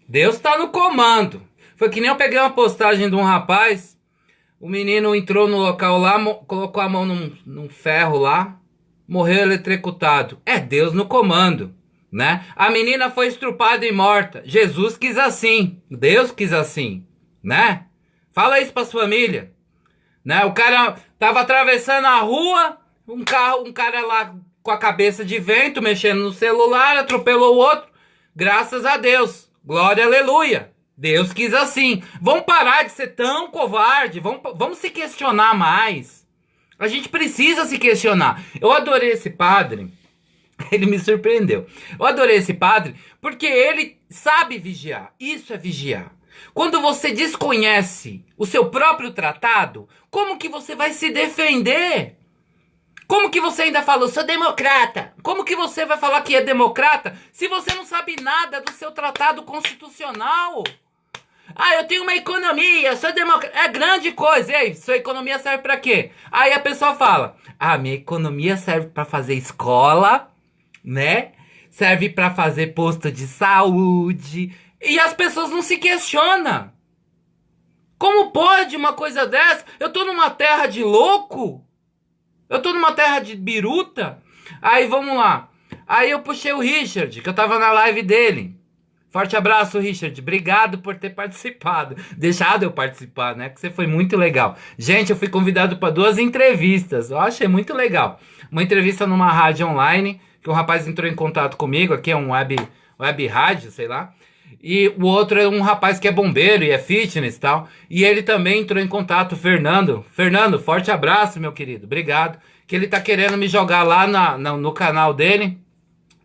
S1: Deus está no comando. Foi que nem eu peguei uma postagem de um rapaz. O menino entrou no local lá, colocou a mão num ferro lá. Morreu eletrocutado. É Deus no comando, né? A menina foi estrupada e morta. Jesus quis assim. Deus quis assim, né? Fala isso para as famílias. Né? O cara tava atravessando a rua, um cara lá com a cabeça de vento, mexendo no celular, atropelou o outro. Graças a Deus. Glória, aleluia. Deus quis assim. Vamos parar de ser tão covarde. Vamos se questionar mais. A gente precisa se questionar. Eu adorei esse padre. Ele me surpreendeu. Eu adorei esse padre porque ele sabe vigiar. Isso é vigiar. Quando você desconhece o seu próprio tratado, como que você vai se defender? Como que você ainda fala, eu sou democrata? Como que você vai falar que é democrata se você não sabe nada do seu tratado constitucional? Ah, eu tenho uma economia, eu sou democrata. É grande coisa. E aí, sua economia serve pra quê? Aí a pessoa fala, minha economia serve pra fazer escola, né? Serve pra fazer posto de saúde. E as pessoas não se questionam. Como pode uma coisa dessa? Eu tô numa terra de louco? Eu tô numa terra de biruta? Aí, vamos lá. Aí eu puxei o Richard, que eu tava na live dele. Forte abraço, Richard. Obrigado por ter participado. Deixado eu participar, né? Que você foi muito legal. Gente, eu fui convidado para 2 entrevistas. Eu achei muito legal. Uma entrevista numa rádio online, que um rapaz entrou em contato comigo. Aqui é um web rádio, sei lá. E o outro é um rapaz que é bombeiro e é fitness e tal. E ele também entrou em contato, Fernando. Fernando, forte abraço, meu querido. Obrigado. Que ele tá querendo me jogar lá no canal dele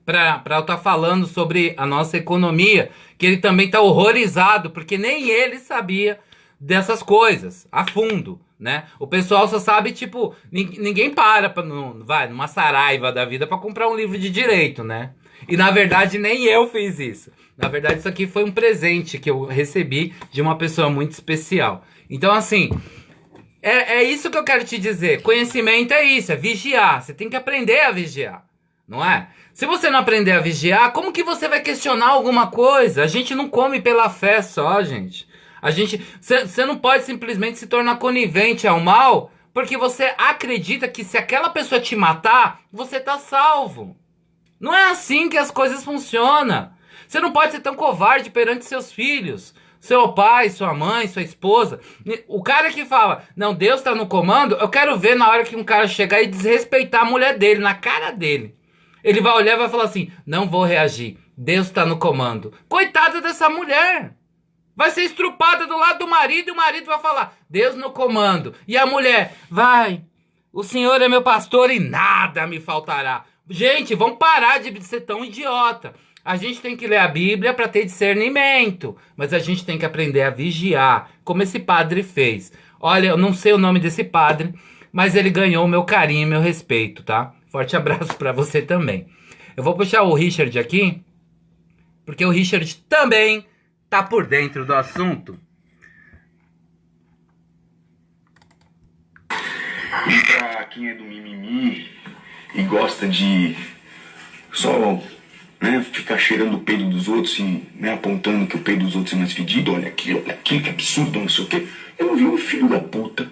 S1: pra eu estar falando sobre a nossa economia. Que ele também tá horrorizado, porque nem ele sabia dessas coisas, a fundo, né? O pessoal só sabe, tipo, ninguém para vai numa Saraiva da vida pra comprar um livro de direito, né? E na verdade nem eu fiz isso. Na verdade isso aqui foi um presente que eu recebi de uma pessoa muito especial. Então assim, é isso que eu quero te dizer. Conhecimento é isso, é vigiar. Você tem que aprender a vigiar, não é? Se você não aprender a vigiar, como que você vai questionar alguma coisa? A gente não come pela fé só, gente. Você não pode simplesmente se tornar conivente ao mal porque você acredita que se aquela pessoa te matar, você tá salvo. Não é assim que as coisas funcionam. Você não pode ser tão covarde perante seus filhos, seu pai, sua mãe, sua esposa. O cara que fala, não, Deus tá no comando, eu quero ver na hora que um cara chegar e desrespeitar a mulher dele, na cara dele. Ele vai olhar e vai falar assim, não vou reagir, Deus tá no comando. Coitada dessa mulher. Vai ser estrupada do lado do marido e o marido vai falar, Deus no comando. E a mulher, vai, o Senhor é meu pastor e nada me faltará. Gente, vamos parar de ser tão idiota. A gente tem que ler a Bíblia para ter discernimento, mas a gente tem que aprender a vigiar, como esse padre fez. Olha, eu não sei o nome desse padre, mas ele ganhou o meu carinho e meu respeito, tá? Forte abraço para você também. Eu vou puxar o Richard aqui, porque o Richard também tá por dentro do assunto.
S8: E pra quem é do mimimi e gosta de só, né, ficar cheirando o peido dos outros e, né, apontando que o peido dos outros é mais fedido, olha aqui, que absurdo, não sei o quê. Eu não vi um filho da puta,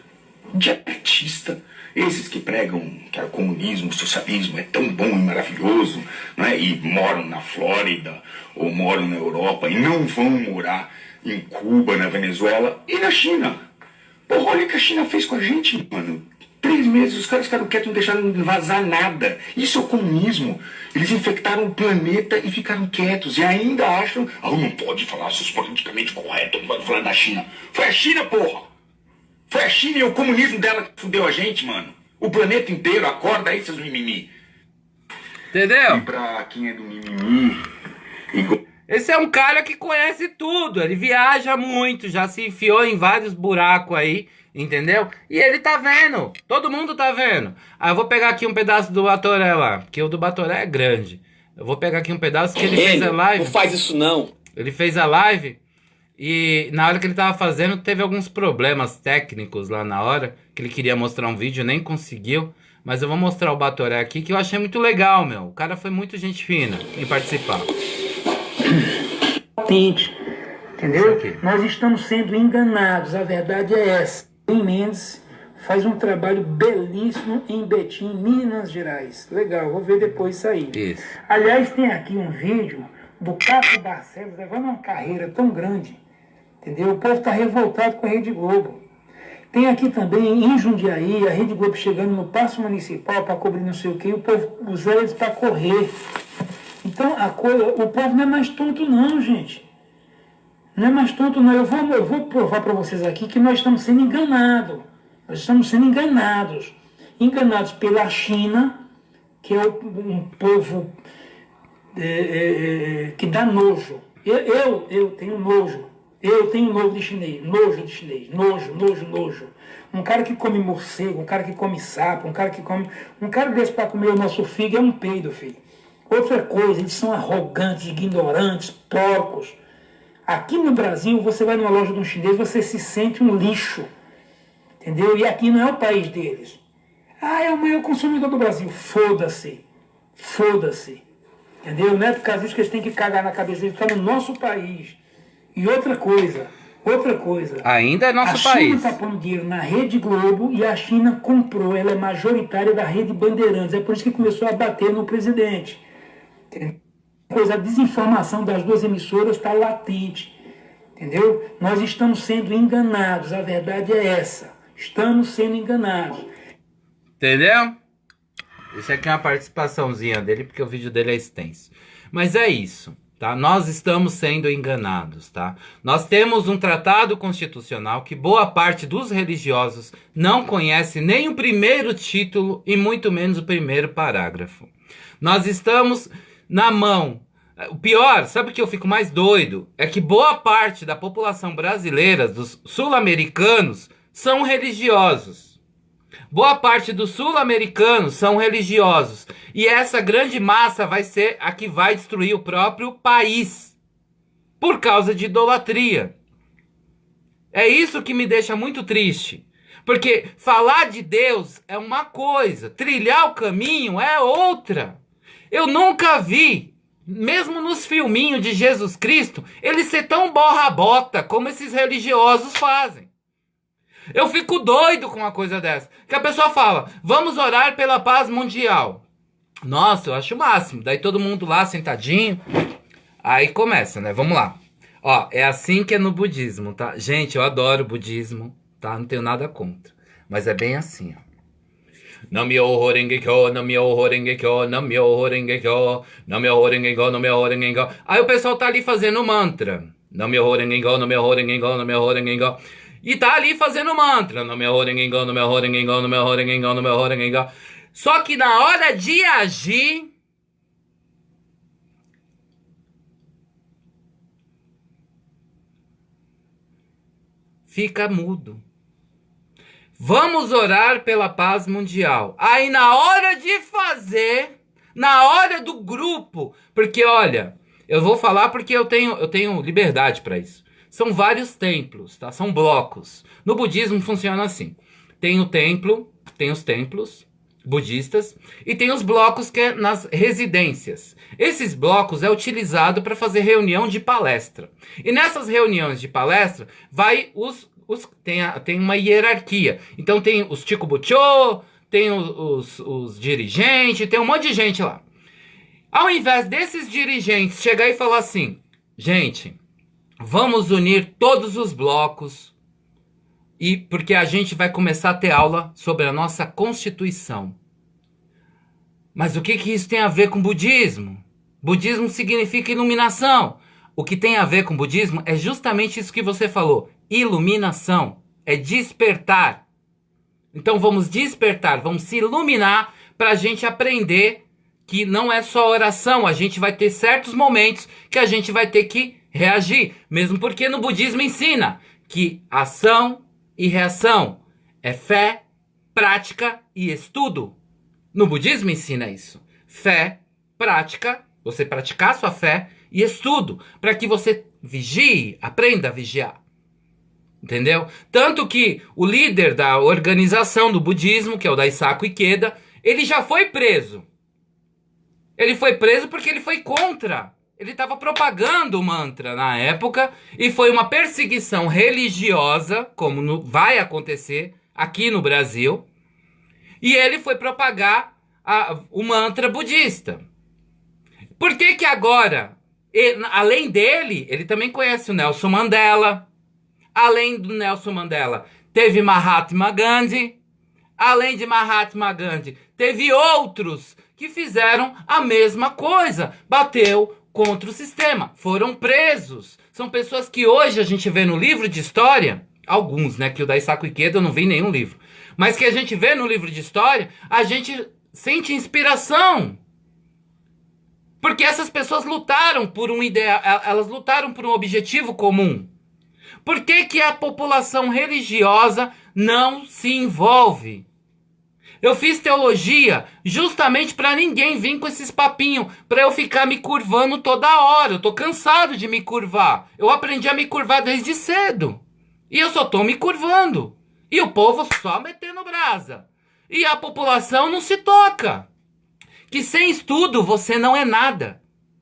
S8: diabetista, esses que pregam que o comunismo, o socialismo é tão bom e maravilhoso, né, e moram na Flórida ou moram na Europa e não vão morar em Cuba, na Venezuela e na China. Porra, olha o que a China fez com a gente, mano. 3 meses os caras ficaram quietos, não deixaram vazar nada. Isso é o comunismo. Eles infectaram o planeta e ficaram quietos. E ainda acham, não pode falar, seus politicamente corretos, não pode falar da China. Foi a China, porra! Foi a China e o comunismo dela que fudeu a gente, mano. O planeta inteiro, acorda aí, seus mimimi.
S1: Entendeu?
S8: E pra quem é do mimimi...
S1: Esse é um cara que conhece tudo, ele viaja muito, já se enfiou em vários buracos aí, entendeu? E ele tá vendo, todo mundo tá vendo. Ah, eu vou pegar aqui um pedaço do Batoré lá, porque o do Batoré é grande. Eu vou pegar aqui um pedaço que ele fez a live.
S9: Não faz isso não.
S1: Ele fez a live e na hora que ele tava fazendo teve alguns problemas técnicos lá na hora, que ele queria mostrar um vídeo, nem conseguiu. Mas eu vou mostrar o Batoré aqui, que eu achei muito legal, meu. O cara foi muito gente fina em participar.
S10: Entendeu? Nós estamos sendo enganados, a verdade é essa. Tim Mendes faz um trabalho belíssimo em Betim, Minas Gerais. Legal, vou ver depois isso aí.
S1: Isso.
S10: Aliás, tem aqui um vídeo do Caco Barcelos levando uma carreira tão grande, entendeu? O povo está revoltado com a Rede Globo. Tem aqui também em Jundiaí, a Rede Globo chegando no Paço Municipal para cobrir não sei o que, e o povo usando eles para correr. Então, o povo não é mais tonto não, gente. Não é mais tonto não. Eu vou provar para vocês aqui que nós estamos sendo enganados. Nós estamos sendo enganados. Enganados pela China, que é um povo que dá nojo. Eu tenho nojo. Eu tenho nojo de chinês. Nojo. Um cara que come morcego, um cara que come sapo, um cara desse para comer o nosso figo é um peido, filho. Outra coisa, eles são arrogantes, ignorantes, porcos. Aqui no Brasil, você vai numa loja de um chinês, você se sente um lixo. Entendeu? E aqui não é o país deles. É o maior consumidor do Brasil. Foda-se. Entendeu? Não é por causa disso que eles têm que cagar na cabeça. Eles estão no nosso país. E outra coisa.
S1: Ainda é nosso país.
S10: A China está pondo dinheiro na Rede Globo e a China comprou. Ela é majoritária da Rede Bandeirantes. É por isso que começou a bater no presidente. Pois a desinformação das duas emissoras está latente, entendeu? Nós estamos sendo enganados, a verdade é essa. Estamos sendo enganados.
S1: Entendeu? Isso aqui é uma participaçãozinha dele, porque o vídeo dele é extenso. Mas é isso, tá? Nós estamos sendo enganados, tá? Nós temos um tratado constitucional que boa parte dos religiosos não conhece nem o primeiro título e muito menos o primeiro parágrafo. Nós estamos na mão O pior, sabe o que eu fico mais doido? É que boa parte da população brasileira, dos sul-americanos, são religiosos. Boa parte dos sul-americanos são religiosos. E essa grande massa vai ser a que vai destruir o próprio país. Por causa de idolatria. É isso que me deixa muito triste. Porque falar de Deus é uma coisa, trilhar o caminho é outra. Eu nunca vi, mesmo nos filminhos de Jesus Cristo, ele ser tão borra-bota como esses religiosos fazem. Eu fico doido com uma coisa dessa. Que a pessoa fala, vamos orar pela paz mundial. Nossa, eu acho o máximo. Daí todo mundo lá sentadinho. Aí começa, né? Vamos lá. Ó, é assim que é no budismo, tá? Gente, eu adoro o budismo, tá? Não tenho nada contra. Mas é bem assim, ó. Nam-myoho Renge-kyo, Nam-myoho Renge-kyo, Nam-myoho Renge-kyo, Nam-myoho Renge-kyo, Nam-myoho Renge-kyo. Aí o pessoal tá ali fazendo mantra. Nam-myoho Renge-kyo, Nam-myoho Renge-kyo, Nam-myoho Renge-kyo. E tá ali fazendo mantra. Nam-myoho Renge-kyo, Nam-myoho Renge-kyo, Nam-myoho Renge-kyo, Nam-myoho Renge-kyo. Só que na hora de agir, fica mudo. Vamos orar pela paz mundial. Aí na hora de fazer, na hora do grupo, porque olha, eu vou falar porque eu tenho liberdade para isso. São vários templos, tá? São blocos. No budismo funciona assim. Tem o templo, tem os templos budistas e tem os blocos que é nas residências. Esses blocos é utilizado para fazer reunião de palestra. E nessas reuniões de palestra vai tem uma hierarquia. Então tem os Chikubucho, tem os dirigentes, tem um monte de gente lá. Ao invés desses dirigentes chegar e falar assim, gente, vamos unir todos os blocos, e porque a gente vai começar a ter aula sobre a nossa Constituição. Mas o que isso tem a ver com budismo? Budismo significa iluminação. O que tem a ver com budismo é justamente isso que você falou. Iluminação. É despertar. Então vamos despertar, vamos se iluminar para a gente aprender que não é só oração. A gente vai ter certos momentos que a gente vai ter que reagir. Mesmo porque no budismo ensina que ação e reação é fé, prática e estudo. No budismo ensina isso. Fé, prática, você praticar sua fé e estudo, para que você vigie, aprenda a vigiar. Entendeu? Tanto que o líder da organização do budismo, que é o Daisaku Ikeda, ele já foi preso. Ele foi preso porque ele foi contra. Ele estava propagando o mantra na época e foi uma perseguição religiosa, como vai acontecer aqui no Brasil. E ele foi propagar o mantra budista. Por que que agora, além dele, ele também conhece o Nelson Mandela. Além do Nelson Mandela, teve Mahatma Gandhi. Além de Mahatma Gandhi, teve outros que fizeram a mesma coisa. Bateu contra o sistema. Foram presos. São pessoas que hoje a gente vê no livro de história, alguns, né, que o Daisaku Ikeda eu não vi em nenhum livro, mas que a gente vê no livro de história, a gente sente inspiração. Porque essas pessoas lutaram por um ideal, elas lutaram por um objetivo comum. Por que que a população religiosa não se envolve? Eu fiz teologia justamente para ninguém vir com esses papinhos, para eu ficar me curvando toda hora. Eu tô cansado de me curvar. Eu aprendi a me curvar desde cedo. E eu só tô me curvando. E o povo só metendo brasa. E a população não se toca. Que sem estudo você não é nada.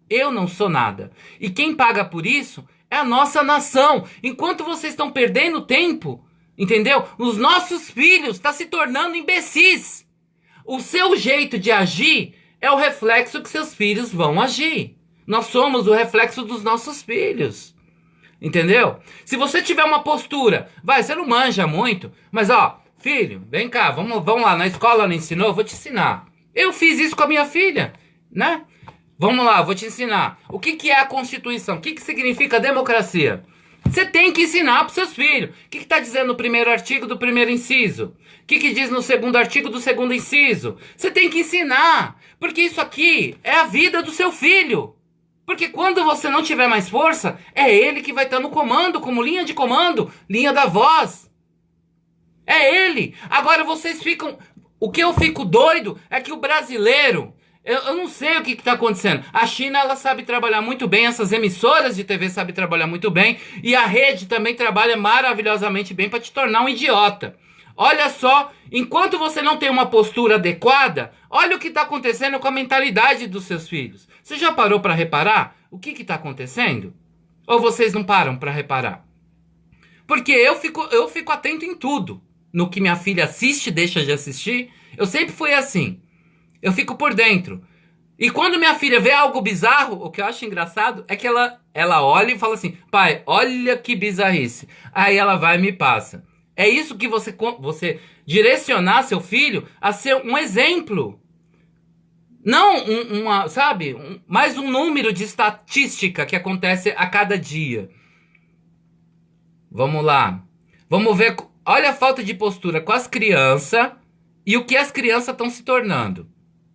S1: Eu não sou nada. E quem paga por isso é a nossa nação. Enquanto vocês estão perdendo tempo, entendeu? Os nossos filhos estão se tornando imbecis. O seu jeito de agir é o reflexo que seus filhos vão agir. Nós somos o reflexo dos nossos filhos. Entendeu? Se você tiver uma postura, você não manja muito, mas ó, filho, vem cá, vamos lá, na escola não ensinou, eu vou te ensinar. Eu fiz isso com a minha filha, né? Vamos lá, vou te ensinar. O que é a Constituição? O que significa democracia? Você tem que ensinar para os seus filhos. O que está dizendo no primeiro artigo do primeiro inciso? O que diz no segundo artigo do segundo inciso? Você tem que ensinar. Porque isso aqui é a vida do seu filho. Porque quando você não tiver mais força, é ele que vai estar no comando, como linha de comando, linha da voz. É ele. Agora vocês ficam... O que eu fico doido é que o brasileiro... Eu não sei o que está acontecendo. A China, ela sabe trabalhar muito bem, essas emissoras de TV sabem trabalhar muito bem, e a rede também trabalha maravilhosamente bem para te tornar um idiota. Olha só, enquanto você não tem uma postura adequada, olha o que está acontecendo com a mentalidade dos seus filhos. Você já parou para reparar o que está acontecendo? Ou vocês não param para reparar? Porque eu fico atento em tudo. No que minha filha assiste, deixa de assistir. Eu sempre fui assim. Eu fico por dentro. E quando minha filha vê algo bizarro, o que eu acho engraçado é que ela olha e fala assim, pai, olha que bizarrice. Aí ela vai e me passa. É isso que você direcionar seu filho a ser um exemplo. Não mais um número de estatística que acontece a cada dia. Vamos lá. Vamos ver, olha a falta de postura com as crianças e o que as crianças estão se tornando.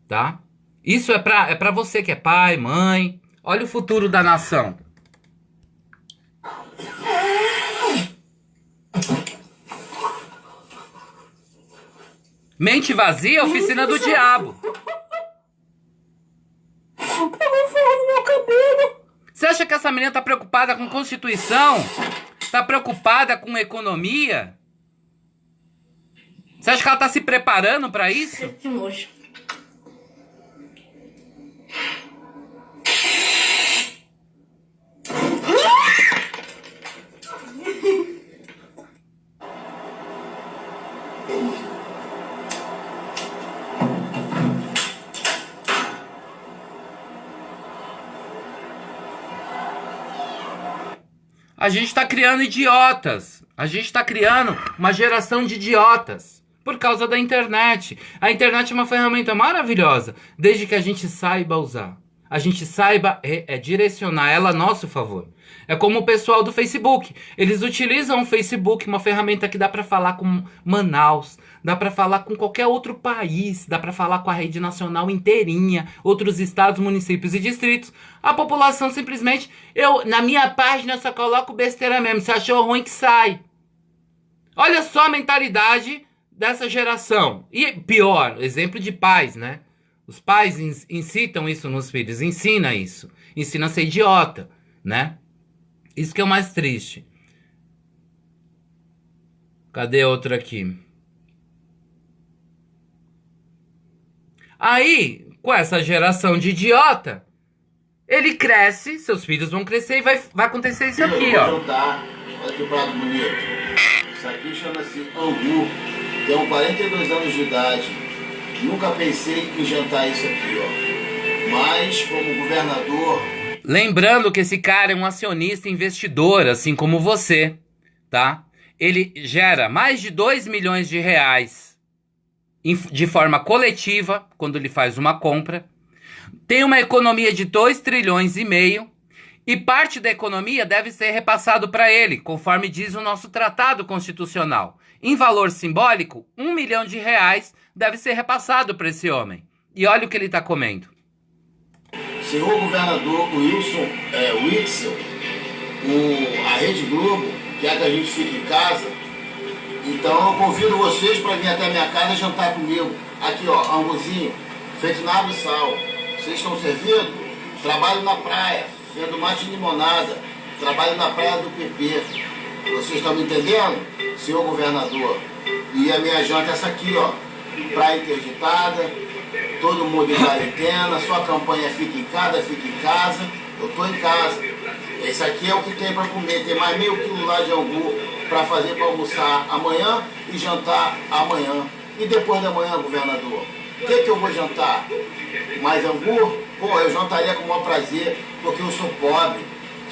S1: Tá? Isso é pra você que é pai, mãe. Olha o futuro da nação. Mente vazia, oficina do diabo. Você acha que essa menina tá preocupada com Constituição? Tá preocupada com economia? Você acha que ela tá se preparando pra isso?
S9: Que nojo.
S1: A gente tá criando idiotas. A gente tá criando uma geração de idiotas. Por causa da internet. A internet é uma ferramenta maravilhosa. Desde que a gente saiba usar. A gente saiba direcionar ela a nosso favor. É como o pessoal do Facebook. Eles utilizam o Facebook, uma ferramenta que dá pra falar com Manaus. Dá pra falar com qualquer outro país. Dá pra falar com a rede nacional inteirinha. Outros estados, municípios e distritos. A população simplesmente... na minha página só coloco besteira mesmo. Se achou ruim que sai. Olha só a mentalidade dessa geração. E pior, exemplo de pais, né? Os pais incitam isso nos filhos. Ensina isso. Ensina a ser idiota, né? Isso que é o mais triste. Cadê outro aqui? Aí, com essa geração de idiota, ele cresce, seus filhos vão crescer e vai acontecer isso aqui, ó.
S11: Olha que prato bonito. Isso aqui chama-se angu. Tenho 42 anos de idade. Nunca pensei em jantar isso aqui, ó. Mas, como governador...
S1: Lembrando que esse cara é um acionista investidor, assim como você, tá? Ele gera mais de 2 milhões de reais de forma coletiva, quando ele faz uma compra. Tem uma economia de 2,5 trilhões e parte da economia deve ser repassado para ele, conforme diz o nosso tratado constitucional. Em valor simbólico, 1 milhão de reais deve ser repassado para esse homem. E olha o que ele está comendo.
S11: Senhor governador Wilson, a Rede Globo quer que a gente fique em casa, então eu convido vocês para vir até a minha casa jantar comigo. Aqui, ó, anguzinho, feito na água e sal. Vocês estão servindo? Trabalho na praia, vendo mate de limonada. Trabalho na praia do PP. Vocês estão me entendendo, senhor governador? E a minha janta é essa aqui, ó. Praia interditada, todo mundo em quarentena, sua campanha fica em casa, eu tô em casa. Esse aqui é o que tem para comer, tem mais meio quilo lá de angu para fazer para almoçar amanhã e jantar amanhã. E depois da manhã, governador, o que eu vou jantar? Mais angu? Pô, eu jantaria com o maior prazer, porque eu sou pobre,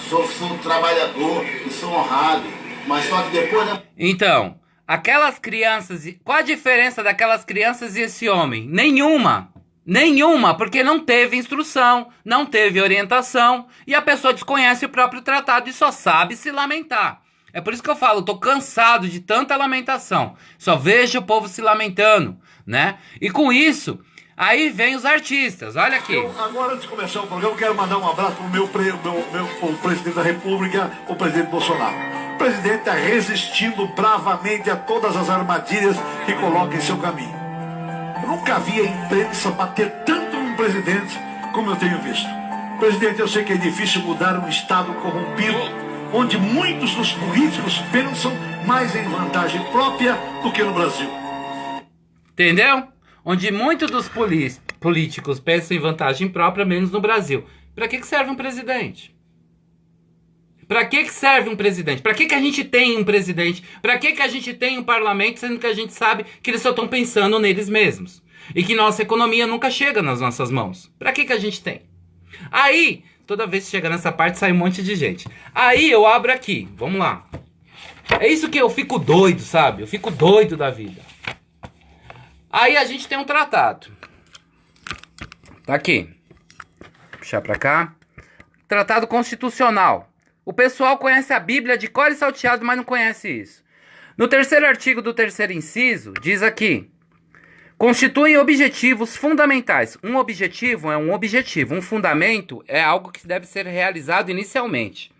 S11: sou trabalhador e sou honrado. Mas só que depois da...
S1: Então, aquelas crianças... Qual a diferença daquelas crianças e esse homem? Nenhuma. Nenhuma, porque não teve instrução, não teve orientação e a pessoa desconhece o próprio tratado e só sabe se lamentar. É por isso que eu falo, tô cansado de tanta lamentação. Só vejo o povo se lamentando, né? E com isso, Aí vem os artistas, olha aqui.
S7: Agora, antes de começar o programa, eu quero mandar um abraço pro meu presidente da República, o presidente Bolsonaro. O presidente está resistindo bravamente a todas as armadilhas que coloca em seu caminho. Eu nunca vi a imprensa bater tanto num presidente como eu tenho visto. Presidente, eu sei que é difícil mudar um Estado corrompido, onde muitos dos políticos pensam mais em vantagem própria do que no Brasil.
S1: Entendeu? Onde muitos dos políticos pensam em vantagem própria, menos no Brasil. Pra que serve um presidente? Pra que serve um presidente? Pra que a gente tem um presidente? Pra que a gente tem um parlamento, sendo que a gente sabe que eles só estão pensando neles mesmos? E que nossa economia nunca chega nas nossas mãos. Pra que a gente tem? Aí, toda vez que chega nessa parte, sai um monte de gente. Aí eu abro aqui, vamos lá. É isso que eu fico doido, sabe? Eu fico doido da vida. Aí a gente tem um tratado. Tá aqui. Vou puxar pra cá. Tratado constitucional. O pessoal conhece a Bíblia de cor e salteado, mas não conhece isso. No terceiro artigo do terceiro inciso, diz aqui: constituem objetivos fundamentais. Um objetivo é um objetivo. Um fundamento é algo que deve ser realizado inicialmente.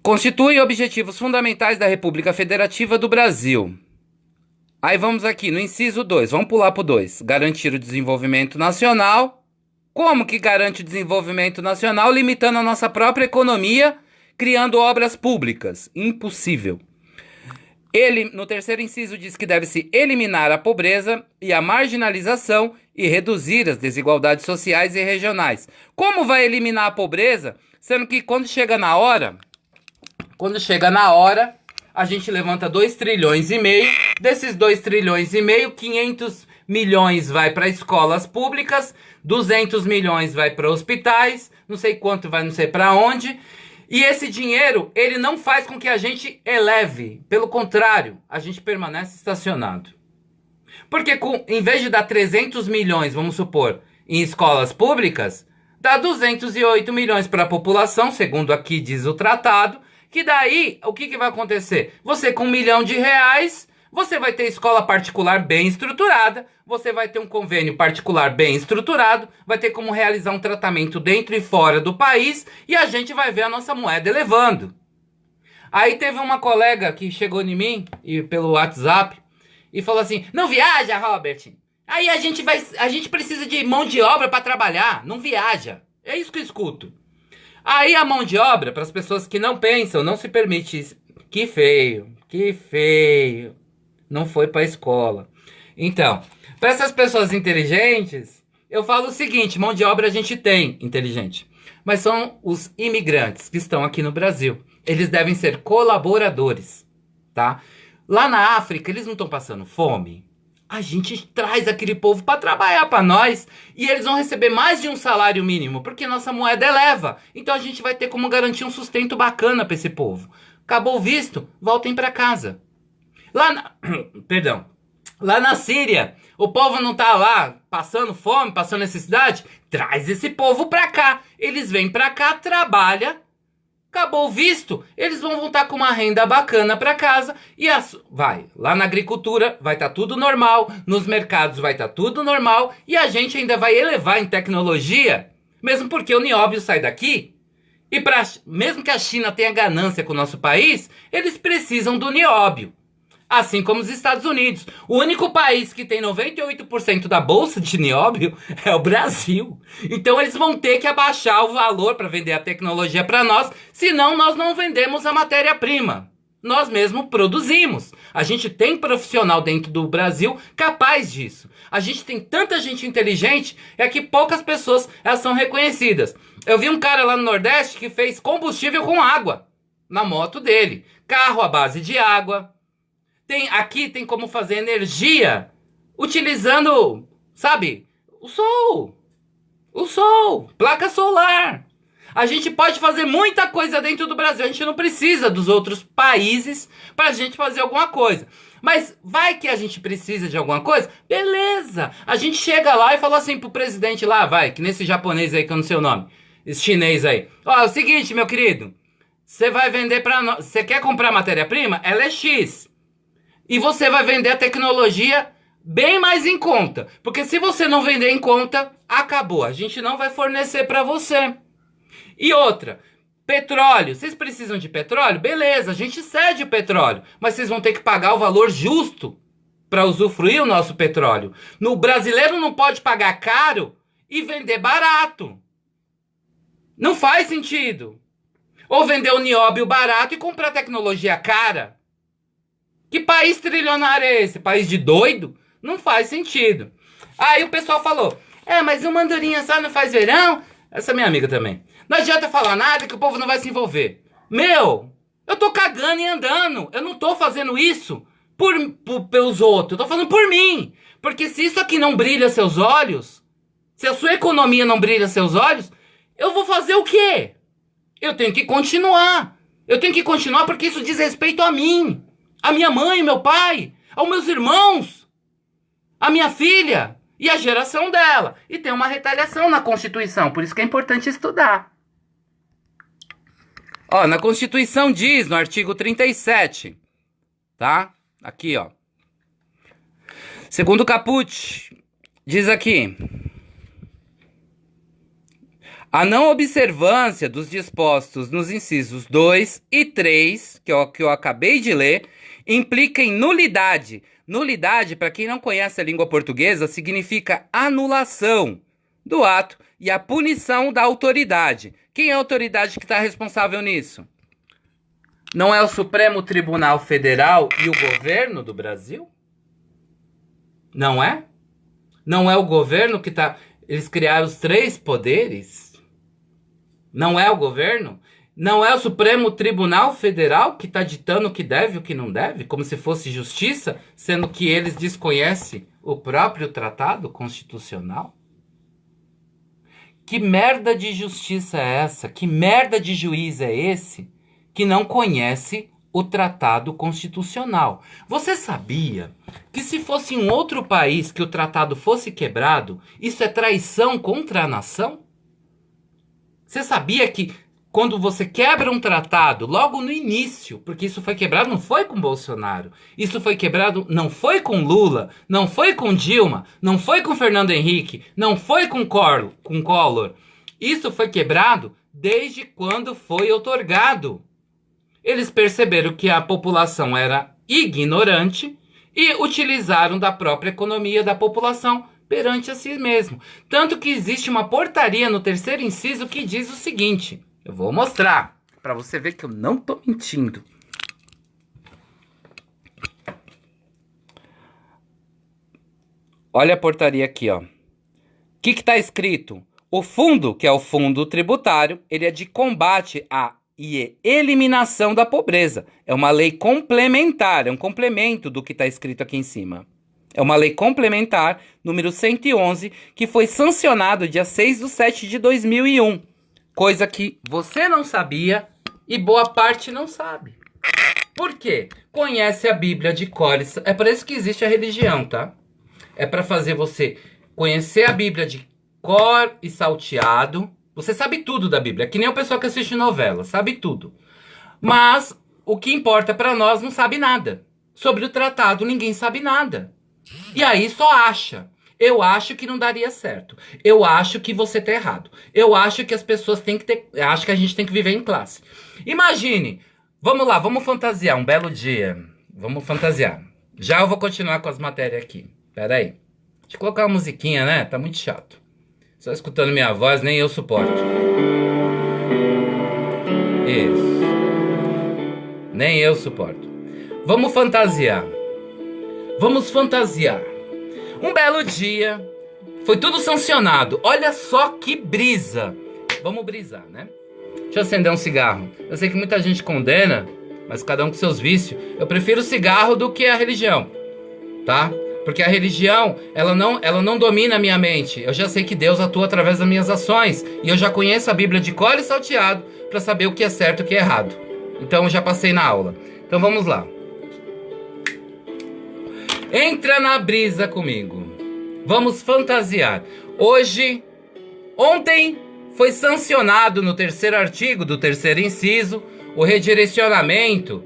S1: Constituem objetivos fundamentais da República Federativa do Brasil. Aí vamos aqui no inciso 2. Vamos pular para o 2. Garantir o desenvolvimento nacional. Como que garante o desenvolvimento nacional? Limitando a nossa própria economia, criando obras públicas. Impossível. Ele, no terceiro inciso, diz que deve-se eliminar a pobreza e a marginalização e reduzir as desigualdades sociais e regionais. Como vai eliminar a pobreza? Sendo que quando chega na hora, a gente levanta 2,5 trilhões. Desses 2,5 trilhões, 500 milhões vai para escolas públicas, 200 milhões vai para hospitais, não sei quanto vai não sei para onde. E esse dinheiro, ele não faz com que a gente eleve. Pelo contrário, a gente permanece estacionado. Porque em vez de dar 300 milhões, vamos supor, em escolas públicas, dá 208 milhões para a população, segundo aqui diz o tratado, que daí, o que vai acontecer? Você com R$1 milhão, você vai ter escola particular bem estruturada, você vai ter um convênio particular bem estruturado, vai ter como realizar um tratamento dentro e fora do país, e a gente vai ver a nossa moeda elevando. Aí teve uma colega que chegou em mim, pelo WhatsApp, e falou assim: não viaja, Robert. Aí a gente precisa de mão de obra para trabalhar, não viaja. É isso que eu escuto. Aí a mão de obra, para as pessoas que não pensam, não se permite. Que feio. Não foi para a escola. Então, para essas pessoas inteligentes, eu falo o seguinte: mão de obra a gente tem inteligente. Mas são os imigrantes que estão aqui no Brasil. Eles devem ser colaboradores, tá? Lá na África, eles não estão passando fome. A gente traz aquele povo para trabalhar para nós e eles vão receber mais de um salário mínimo, porque nossa moeda eleva. Então a gente vai ter como garantir um sustento bacana para esse povo. Acabou o visto, voltem para casa. Lá na Síria, o povo não tá lá passando fome, passando necessidade? Traz esse povo para cá. Eles vêm para cá, trabalham. Acabou o visto, eles vão voltar com uma renda bacana para casa e lá na agricultura vai estar tudo normal, nos mercados vai estar tudo normal e a gente ainda vai elevar em tecnologia, mesmo porque o nióbio sai daqui e mesmo que a China tenha ganância com o nosso país, eles precisam do nióbio. Assim como os Estados Unidos. O único país que tem 98% da bolsa de nióbio é o Brasil. Então eles vão ter que abaixar o valor para vender a tecnologia para nós, senão nós não vendemos a matéria-prima. Nós mesmos produzimos. A gente tem profissional dentro do Brasil capaz disso. A gente tem tanta gente inteligente, é que poucas pessoas elas são reconhecidas. Eu vi um cara lá no Nordeste que fez combustível com água na moto dele. Carro à base de água. Aqui tem como fazer energia utilizando, sabe, o sol, placa solar. A gente pode fazer muita coisa dentro do Brasil. A gente não precisa dos outros países para a gente fazer alguma coisa. Mas vai que a gente precisa de alguma coisa? Beleza. A gente chega lá e fala assim pro presidente lá, que nesse japonês aí que eu não sei o nome, esse chinês aí. Ó, é o seguinte, meu querido, você vai vender para nós, você quer comprar matéria-prima? Ela é X. E você vai vender a tecnologia bem mais em conta. Porque se você não vender em conta, acabou. A gente não vai fornecer para você. E outra, petróleo. Vocês precisam de petróleo? Beleza, a gente cede o petróleo. Mas vocês vão ter que pagar o valor justo para usufruir o nosso petróleo. O brasileiro não pode pagar caro e vender barato. Não faz sentido. Ou vender o nióbio barato e comprar tecnologia cara. Que país trilionário é esse? País de doido? Não faz sentido. Aí o pessoal falou, mas o mandarim só não faz verão? Essa é minha amiga também. Não adianta falar nada que o povo não vai se envolver. Meu, eu tô cagando e andando. Eu não tô fazendo isso pelos outros. Eu tô falando por mim. Porque se isso aqui não brilha seus olhos, se a sua economia não brilha seus olhos, eu vou fazer o quê? Eu tenho que continuar. Eu tenho que continuar porque isso diz respeito a mim, a minha mãe, meu pai, aos meus irmãos, a minha filha e a geração dela. E tem uma retaliação na Constituição, por isso que é importante estudar. Ó, na Constituição diz, no artigo 37, tá? Aqui, ó. Segundo Caput, diz aqui: a não observância dos dispostos nos incisos 2 e 3, que eu acabei de ler, implica em nulidade. Nulidade, para quem não conhece a língua portuguesa, significa anulação do ato e a punição da autoridade. Quem é a autoridade que está responsável nisso? Não é o Supremo Tribunal Federal e o governo do Brasil? Não é? Não é o governo que está... Eles criaram os 3 poderes? Não é o governo? Não é o Supremo Tribunal Federal que está ditando o que deve e o que não deve? Como se fosse justiça, sendo que eles desconhecem o próprio tratado constitucional? Que merda de justiça é essa? Que merda de juiz é esse que não conhece o tratado constitucional? Você sabia que se fosse em outro país que o tratado fosse quebrado, isso é traição contra a nação? Você sabia que quando você quebra um tratado, logo no início, porque isso foi quebrado não foi com Bolsonaro, isso foi quebrado não foi com Lula, não foi com Dilma, não foi com Fernando Henrique, não foi com Collor. Isso foi quebrado desde quando foi outorgado. Eles perceberam que a população era ignorante e utilizaram da própria economia da população perante a si mesmo. Tanto que existe uma portaria no 3º inciso que diz o seguinte... Eu vou mostrar, para você ver que eu não tô mentindo. Olha a portaria aqui, ó. O que tá escrito? O fundo, que é o fundo tributário, ele é de combate e eliminação da pobreza. É uma lei complementar, é um complemento do que tá escrito aqui em cima. É uma lei complementar, número 111, que foi sancionado dia 6/7/2001. Coisa que você não sabia e boa parte não sabe. Por quê? Conhece a Bíblia de cor. É para isso que existe a religião, tá? É para fazer você conhecer a Bíblia de cor e salteado. Você sabe tudo da Bíblia. É que nem o pessoal que assiste novela. Sabe tudo. Mas o que importa para nós não sabe nada. Sobre o tratado ninguém sabe nada. E aí só acha. Eu acho que não daria certo. Eu acho que você tá errado. Eu acho que as pessoas têm que ter... Eu acho que a gente tem que viver em classe. Imagine. Vamos lá, vamos fantasiar um belo dia. Vamos fantasiar. Já eu vou continuar com as matérias aqui. Pera aí. Deixa eu colocar uma musiquinha, né? Tá muito chato. Só escutando minha voz, nem eu suporto. Isso. Nem eu suporto. Vamos fantasiar. Vamos fantasiar. Um belo dia, foi tudo sancionado. Olha só que brisa. Vamos brisar, né? Deixa eu acender um cigarro. Eu sei que muita gente condena, mas cada um com seus vícios. Eu prefiro o cigarro do que a religião, tá? Porque a religião, ela não domina a minha mente. Eu já sei que Deus atua através das minhas ações. E eu já conheço a Bíblia de cor e salteado para saber o que é certo e o que é errado. Então eu já passei na aula. Então vamos lá. Entra na brisa comigo. Vamos fantasiar. Ontem foi sancionado no 3º artigo do 3º inciso o redirecionamento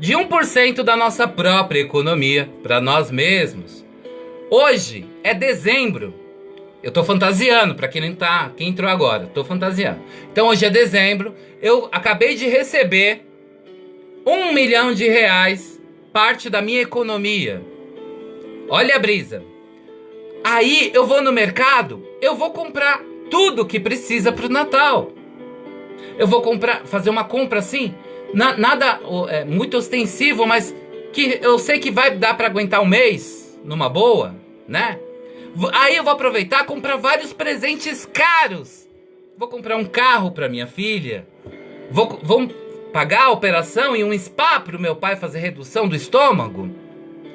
S1: de 1% da nossa própria economia para nós mesmos. Hoje é dezembro. Eu tô fantasiando, para quem entrou agora, tô fantasiando. Então hoje é dezembro, eu acabei de receber R$1 milhão, parte da minha economia. Olha a brisa. Aí eu vou no mercado, eu vou comprar tudo que precisa pro Natal. Eu vou fazer uma compra assim, nada muito ostensivo, mas que eu sei que vai dar para aguentar um mês, numa boa, né? Aí eu vou aproveitar e comprar vários presentes caros. Vou comprar um carro para minha filha. Vou pagar a operação e um spa para o meu pai fazer redução do estômago,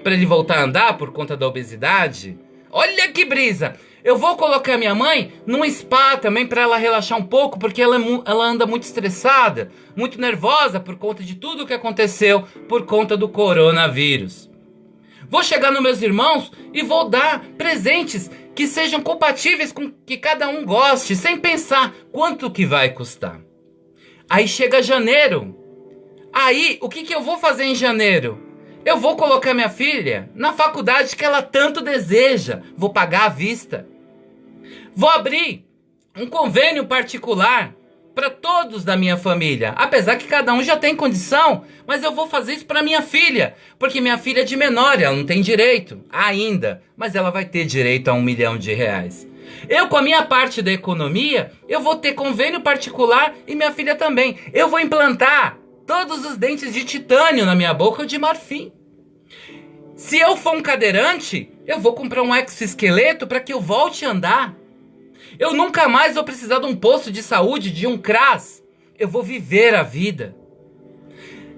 S1: para ele voltar a andar por conta da obesidade. Olha que brisa! Eu vou colocar minha mãe num spa também para ela relaxar um pouco, porque ela anda muito estressada, muito nervosa por conta de tudo que aconteceu por conta do coronavírus. Vou chegar nos meus irmãos e vou dar presentes que sejam compatíveis com que cada um goste, sem pensar quanto que vai custar. Aí chega janeiro. Aí, o que eu vou fazer em janeiro? Eu vou colocar minha filha na faculdade que ela tanto deseja. Vou pagar à vista. Vou abrir um convênio particular para todos da minha família. Apesar que cada um já tem condição, mas eu vou fazer isso para minha filha. Porque minha filha é de menor, ela não tem direito ainda. Mas ela vai ter direito a R$1 milhão. Eu, com a minha parte da economia, eu vou ter convênio particular e minha filha também. Eu vou implantar todos os dentes de titânio na minha boca ou de marfim. Se eu for um cadeirante, eu vou comprar um exoesqueleto para que eu volte a andar. Eu nunca mais vou precisar de um posto de saúde, de um CRAS. Eu vou viver a vida.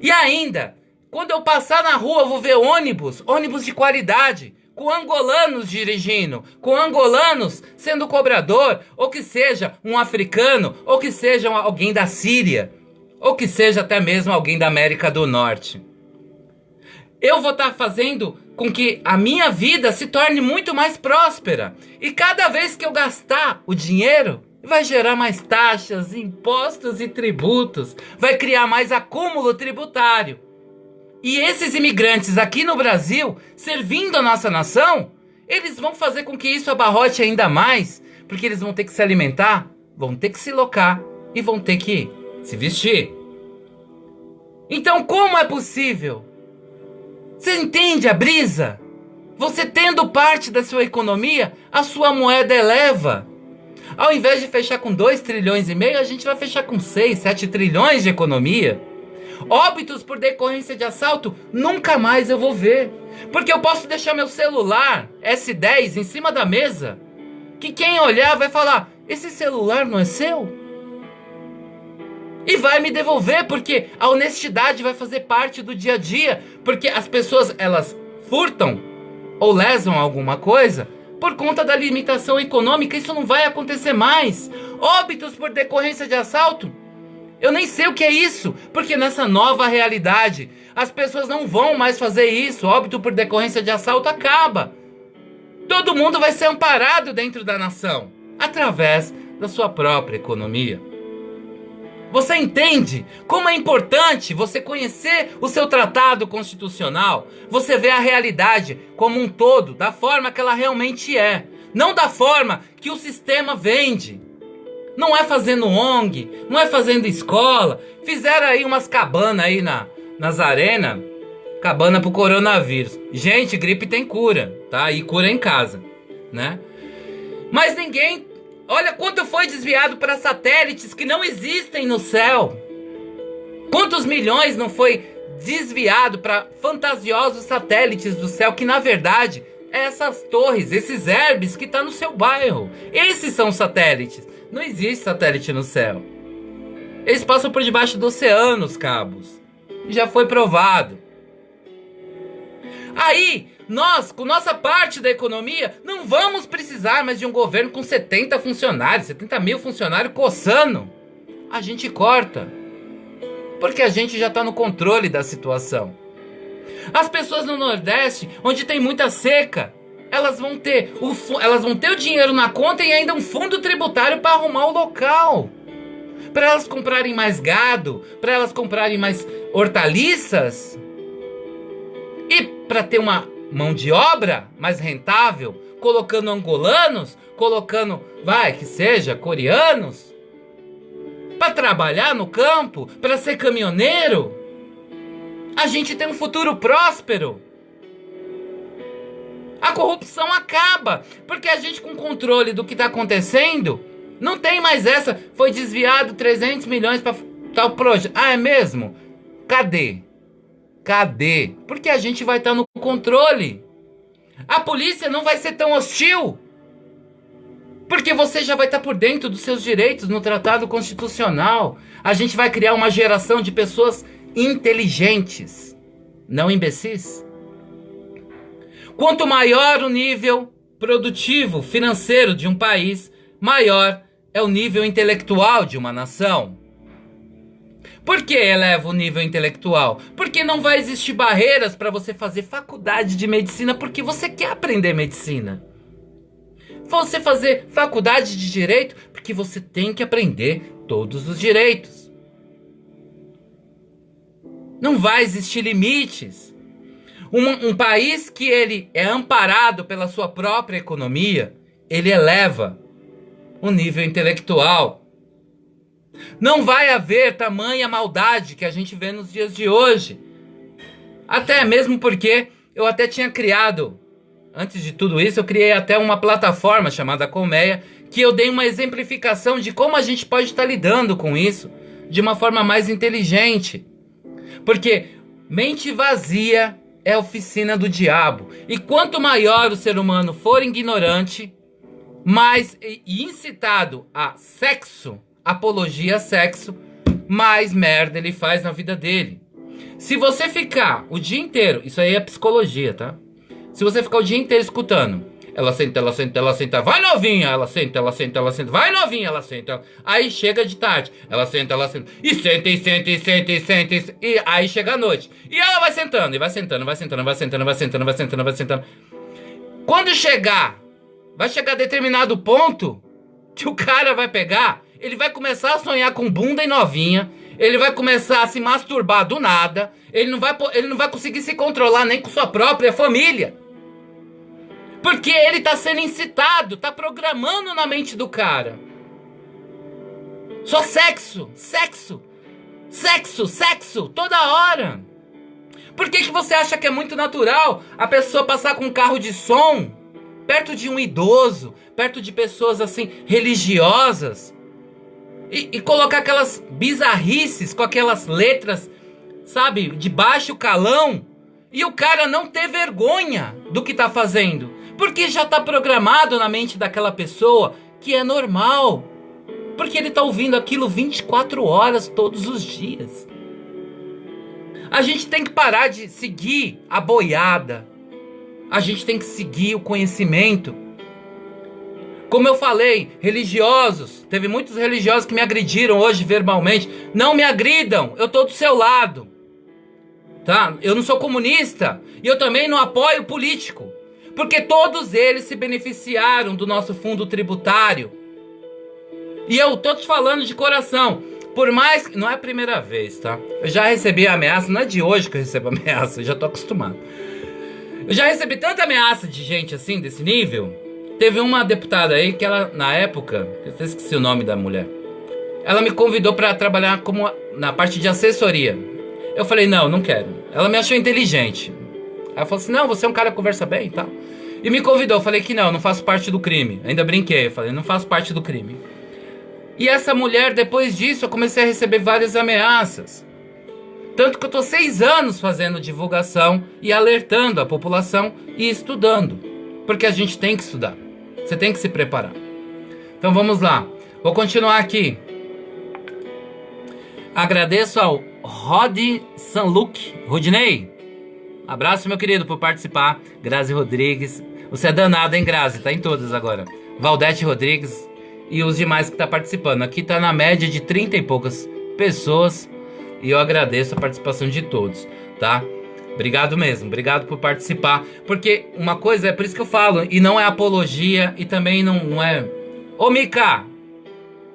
S1: E ainda, quando eu passar na rua, eu vou ver ônibus de qualidade, com angolanos dirigindo, com angolanos sendo cobrador, ou que seja um africano, ou que seja alguém da Síria, ou que seja até mesmo alguém da América do Norte. Eu vou estar fazendo com que a minha vida se torne muito mais próspera. E cada vez que eu gastar o dinheiro, vai gerar mais taxas, impostos e tributos. Vai criar mais acúmulo tributário. E esses imigrantes aqui no Brasil, servindo a nossa nação, eles vão fazer com que isso abarrote ainda mais. Porque eles vão ter que se alimentar, vão ter que se locar e vão ter que se vestir. Então como é possível? Você entende a brisa? Você tendo parte da sua economia, a sua moeda eleva. Ao invés de fechar com 2,5 trilhões, a gente vai fechar com 6, 7 trilhões de economia. Óbitos por decorrência de assalto, nunca mais eu vou ver. Porque eu posso deixar meu celular S10 em cima da mesa, que quem olhar vai falar, esse celular não é seu? E vai me devolver, porque a honestidade vai fazer parte do dia a dia. Porque as pessoas, elas furtam ou lesam alguma coisa por conta da limitação econômica. Isso não vai acontecer mais. Óbitos por decorrência de assalto, eu nem sei o que é isso. Porque nessa nova realidade, as pessoas não vão mais fazer isso. Óbito por decorrência de assalto acaba. Todo mundo vai ser amparado dentro da nação, através da sua própria economia. Você entende como é importante você conhecer o seu tratado constitucional? Você vê a realidade como um todo, da forma que ela realmente é. Não da forma que o sistema vende. Não é fazendo ONG, não é fazendo escola. Fizeram aí umas cabanas aí nas arenas. Cabana pro coronavírus. Gente, gripe tem cura, tá? E cura em casa, né? Mas ninguém... Olha quanto foi desviado para satélites que não existem no céu. Quantos milhões não foi desviado para fantasiosos satélites do céu, que na verdade é essas torres, esses herbes que tá no seu bairro. Esses são satélites. Não existe satélite no céu. Eles passam por debaixo do oceano, os cabos. Já foi provado. Aí, nós, com nossa parte da economia, não vamos precisar mais de um governo com 70 funcionários, 70 mil funcionários coçando. A gente corta. Porque a gente já está no controle da situação. As pessoas no Nordeste, onde tem muita seca, elas vão ter o dinheiro na conta e ainda um fundo tributário para arrumar o local. Para elas comprarem mais gado, para elas comprarem mais hortaliças, E para ter uma mão de obra mais rentável, colocando angolanos, colocando, que seja, coreanos, para trabalhar no campo, para ser caminhoneiro, a gente tem um futuro próspero. A corrupção acaba, porque a gente, com controle do que está acontecendo, não tem mais essa. Foi desviado 300 milhões para tal projeto. Ah, é mesmo? Cadê? Porque a gente vai estar no controle. A polícia não vai ser tão hostil, porque você já vai estar por dentro dos seus direitos no Tratado Constitucional. A gente vai criar uma geração de pessoas inteligentes, não imbecis. Quanto maior o nível produtivo, financeiro de um país, maior é o nível intelectual de uma nação. Por que eleva o nível intelectual? Porque não vai existir barreiras para você fazer faculdade de medicina porque você quer aprender medicina. Você fazer faculdade de direito porque você tem que aprender todos os direitos. Não vai existir limites. Um país que ele é amparado pela sua própria economia, ele eleva o nível intelectual. Não vai haver tamanha maldade que a gente vê nos dias de hoje. Até mesmo porque eu até tinha criado, antes de tudo isso, eu criei até uma plataforma chamada Colmeia, que eu dei uma exemplificação de como a gente pode estar lidando com isso de uma forma mais inteligente. Porque mente vazia é a oficina do diabo. E quanto maior o ser humano for ignorante, mais incitado a sexo, apologia a sexo, mais merda ele faz na vida dele. Se você ficar o dia inteiro, isso aí é psicologia, tá? Se você ficar o dia inteiro escutando, ela senta, vai novinha, ela senta, vai novinha, ela senta. Aí chega de tarde, ela senta, e senta, e aí chega a noite. E ela vai sentando, vai sentando. Quando vai chegar a determinado ponto que o cara vai pegar, ele vai começar a sonhar com bunda e novinha, ele vai começar a se masturbar do nada, ele não vai conseguir se controlar nem com sua própria família. Porque ele tá sendo incitado, tá programando na mente do cara. Só sexo, toda hora. Por que você acha que é muito natural a pessoa passar com um carro de som perto de um idoso, perto de pessoas assim, religiosas, e colocar aquelas bizarrices com aquelas letras, sabe, de baixo calão, e o cara não ter vergonha do que tá fazendo? Porque já está programado na mente daquela pessoa que é normal. Porque ele está ouvindo aquilo 24 horas todos os dias. A gente tem que parar de seguir a boiada. A gente tem que seguir o conhecimento. Como eu falei, religiosos. Teve muitos religiosos que me agrediram hoje verbalmente. Não me agridam, eu estou do seu lado. Tá? Eu não sou comunista. E eu também não apoio político. Porque todos eles se beneficiaram do nosso fundo tributário. E eu tô te falando de coração. Por mais que... Não é a primeira vez, tá? Eu já recebi ameaça. Não é de hoje que eu recebo ameaça. Eu já tô acostumado. Eu já recebi tanta ameaça de gente assim, desse nível. Teve uma deputada aí que ela, na época... Eu até esqueci o nome da mulher. Ela me convidou pra trabalhar na parte de assessoria. Eu falei, não quero. Ela me achou inteligente. Ela falou assim, não, você é um cara que conversa bem e tal. E me convidou, eu falei que não faço parte do crime. Ainda brinquei, eu falei, não faço parte do crime. E essa mulher, depois disso, eu comecei a receber várias ameaças. Tanto que eu tô 6 anos fazendo divulgação e alertando a população e estudando. Porque a gente tem que estudar. Você tem que se preparar. Então vamos lá. Vou continuar aqui. Agradeço ao Rodi Sanluc. Rodinei, abraço, meu querido, por participar. Grazi Rodrigues. Você é danado, hein, Grazi? Tá em todas agora. Valdete Rodrigues e os demais que tá participando. Aqui tá na média de 30 e poucas pessoas. E eu agradeço a participação de todos, tá? Obrigado mesmo. Obrigado por participar. Porque uma coisa, é por isso que eu falo, e não é apologia, e também não é... Ô, Mica!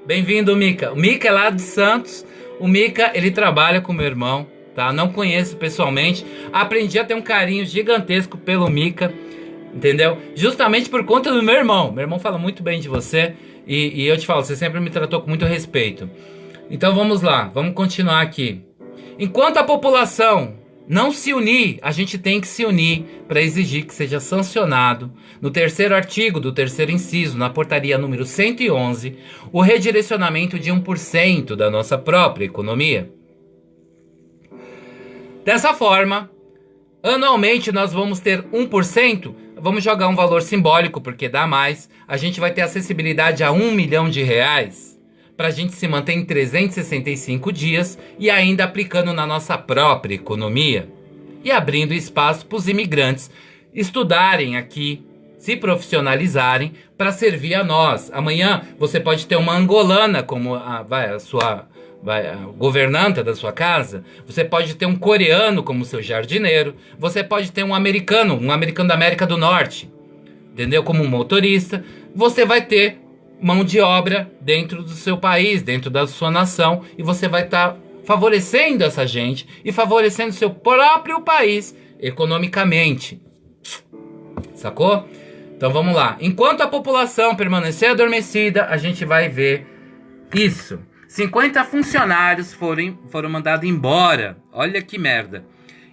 S1: Bem-vindo, Mica. O Mica é lá de Santos. O Mica, ele trabalha com meu irmão. tá? Não conheço pessoalmente. Aprendi a ter um carinho gigantesco pelo Mika, entendeu? Justamente por conta do meu irmão. Meu irmão fala muito bem de você e eu te falo, você sempre me tratou com muito respeito. Então vamos lá, vamos continuar aqui. Enquanto a população não se unir, a gente tem que se unir para exigir que seja sancionado, no terceiro artigo do terceiro inciso, na portaria número 111, o redirecionamento de 1% da nossa própria economia. Dessa forma, anualmente nós vamos ter 1%, vamos jogar um valor simbólico porque dá mais, a gente vai ter acessibilidade a R$1 milhão, para a gente se manter em 365 dias e ainda aplicando na nossa própria economia. E abrindo espaço para os imigrantes estudarem aqui, se profissionalizarem para servir a nós. Amanhã você pode ter uma angolana como a governanta da sua casa, você pode ter um coreano como seu jardineiro, você pode ter um americano da América do Norte, entendeu? Como um motorista, você vai ter mão de obra dentro do seu país, dentro da sua nação, e você vai estar favorecendo essa gente e favorecendo seu próprio país economicamente. Sacou? Então vamos lá. Enquanto a população permanecer adormecida, a gente vai ver isso. 50 funcionários foram mandados embora. Olha que merda.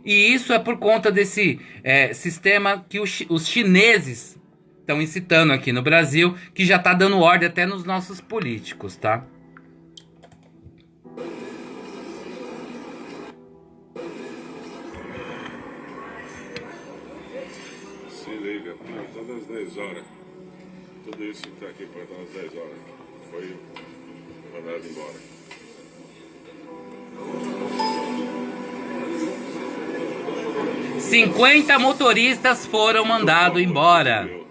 S1: E isso é por conta desse sistema que os chineses estão incitando aqui no Brasil, que já tá dando ordem até nos nossos políticos, tá?
S6: Se liga, tá das 10 horas. Tudo isso que tá aqui para das 10 horas. Foi mandado embora.
S1: $50 motoristas foram mandados embora.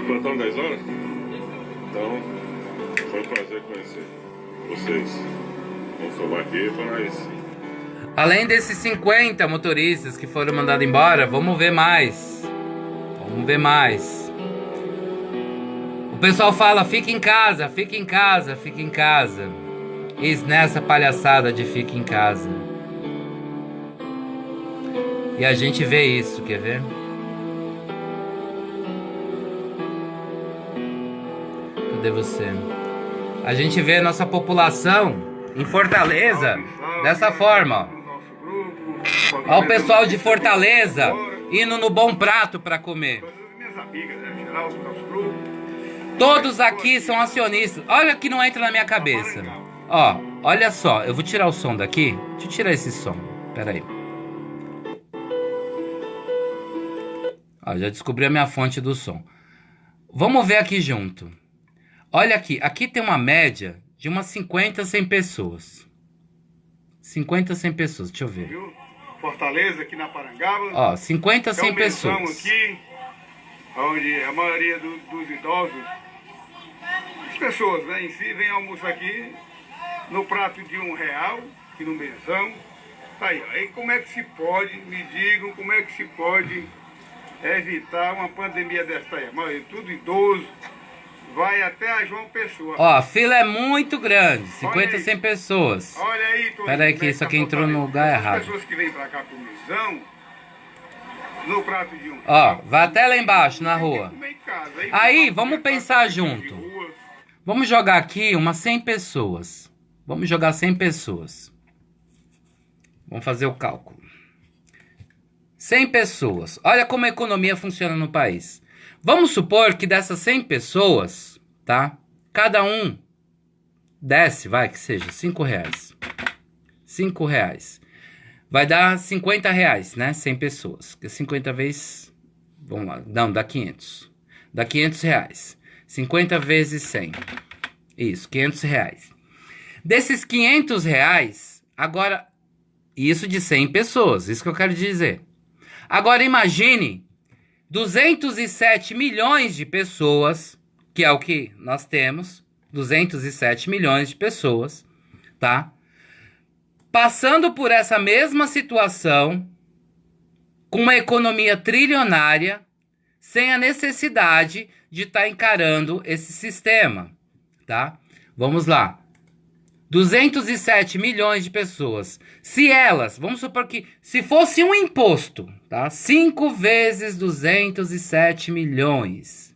S6: Plantão 10 horas? Então, foi um prazer conhecer vocês. Vamos tomar aqui para nós.
S1: Além desses 50 motoristas que foram mandados embora, vamos ver mais. Vamos ver mais. O pessoal fala, fica em casa, fica em casa, fica em casa. Eis nessa palhaçada de fica em casa. E a gente vê isso, quer ver? Cadê você? A gente vê a nossa população em Fortaleza dessa forma, ó. Ó o pessoal de Fortaleza indo no Bom Prato para comer. Todos aqui são acionistas. Olha que não entra na minha cabeça. Ó, olha só, eu vou tirar o som daqui. Deixa eu tirar esse som. Pera aí. Ó, já descobri a minha fonte do som. Vamos ver aqui junto. Olha aqui, aqui tem uma média de umas 50, 100 pessoas. 50, 100 pessoas, deixa eu ver.
S9: Fortaleza, aqui na Parangaba.
S1: Ó, 50, 100 pessoas.
S9: Aqui, onde a maioria dos idosos, as pessoas, né, em si, vem almoçar aqui no prato de R$1, aqui no mesão. Tá aí, ó. Aí como é que se pode, me digam, como é que se pode evitar uma pandemia desta aí? Mas tudo idoso. Vai até a João Pessoa.
S1: Ó, a fila é muito grande. 50, 100 pessoas.
S9: Olha aí,
S1: Pera aí que isso aqui entrou no lugar errado.
S9: As pessoas que vêm pra cá pro mesão, no prato de R$1.
S1: Ó, vai até lá embaixo, na rua. Aí, vamos pensar junto. Vamos jogar aqui umas 100 pessoas. Vamos jogar 100 pessoas. Vamos fazer o cálculo. 100 pessoas. Olha como a economia funciona no país. Vamos supor que dessas 100 pessoas, tá? Cada um desce, vai, que seja, R$5. R$5. Vai dar R$50, né? 100 pessoas. 50 vezes... Vamos lá. Não, dá 500. Dá R$500. 50 vezes 100. Isso, R$500. Desses R$500, agora... Isso de 100 pessoas, isso que eu quero dizer. Agora imagine 207 milhões de pessoas, que é o que nós temos, 207 milhões de pessoas, tá? Passando por essa mesma situação, com uma economia trilionária, sem a necessidade de estar encarando esse sistema, tá? Vamos lá. 207 milhões de pessoas. Se elas, vamos supor que, se fosse um imposto, tá? 5 vezes 207 milhões.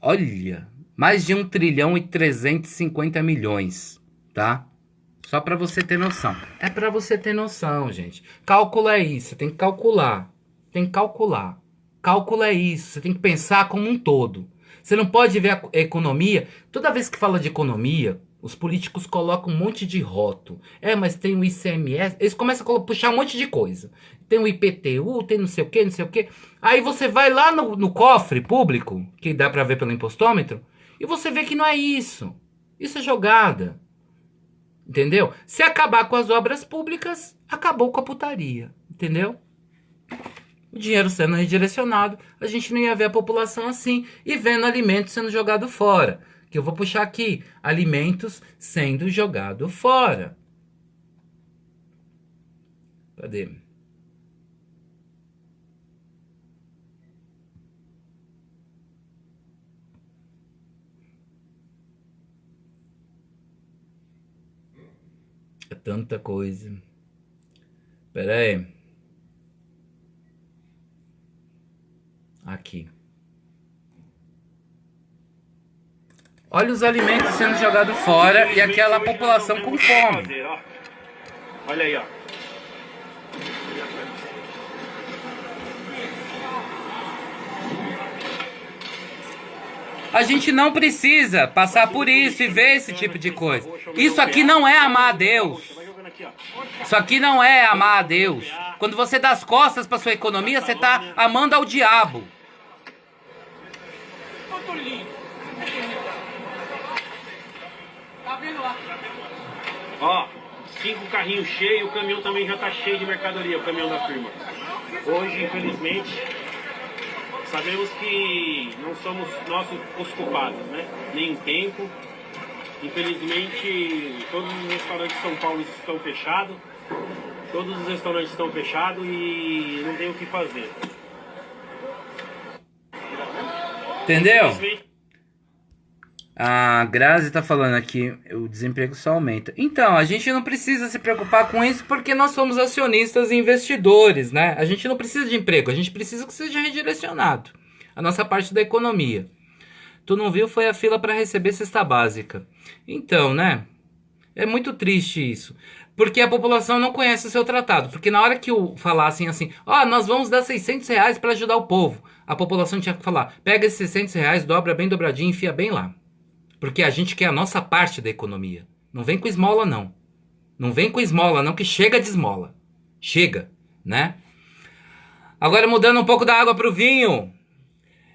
S1: Olha, mais de 1 trilhão e 350 milhões, tá? Só para você ter noção. É para você ter noção, gente. Cálculo é isso, você tem que calcular. Tem que calcular. Cálculo é isso, você tem que pensar como um todo. Você não pode ver a economia. Toda vez que fala de economia, os políticos colocam um monte de rótulo. Mas tem o ICMS. Eles começam a puxar um monte de coisa. Tem o IPTU, tem não sei o que, não sei o que. Aí você vai lá no cofre público, que dá pra ver pelo impostômetro, e você vê que não é isso. Isso é jogada. Entendeu? Se acabar com as obras públicas, acabou com a putaria. Entendeu? O dinheiro sendo redirecionado, a gente não ia ver a população assim e vendo alimentos sendo jogado fora. Que eu vou puxar aqui, alimentos sendo jogado fora. Cadê? É tanta coisa. Pera aí. Aqui. Olha os alimentos sendo jogados fora e aquela população com fome.
S12: Olha aí, ó.
S1: A gente não precisa passar por isso e ver esse tipo de coisa. Isso aqui não é amar a Deus. Isso aqui não é amar a Deus. Quando você dá as costas para sua economia, você está amando ao diabo.
S12: Ó, 5 carrinhos cheios, o caminhão também já tá cheio de mercadoria, o caminhão da firma. Hoje, infelizmente, sabemos que não somos nós os culpados, né? Nem o tempo. Infelizmente, todos os restaurantes de São Paulo estão fechados. Todos os restaurantes estão fechados e não tem o que fazer.
S1: Entendeu? A Grazi tá falando aqui, o desemprego só aumenta. Então, a gente não precisa se preocupar com isso porque nós somos acionistas e investidores, né? A gente não precisa de emprego, a gente precisa que seja redirecionado. A nossa parte da economia. Tu não viu, foi a fila para receber cesta básica. Então, né? É muito triste isso. Porque a população não conhece o seu tratado. Porque na hora que falassem assim, nós vamos dar 600 reais para ajudar o povo. A população tinha que falar, pega esses 600 reais, dobra bem dobradinho e enfia bem lá. Porque a gente quer a nossa parte da economia. Não vem com esmola, não. Não vem com esmola, não, que chega de esmola. Chega, né? Agora, mudando um pouco da água pro vinho.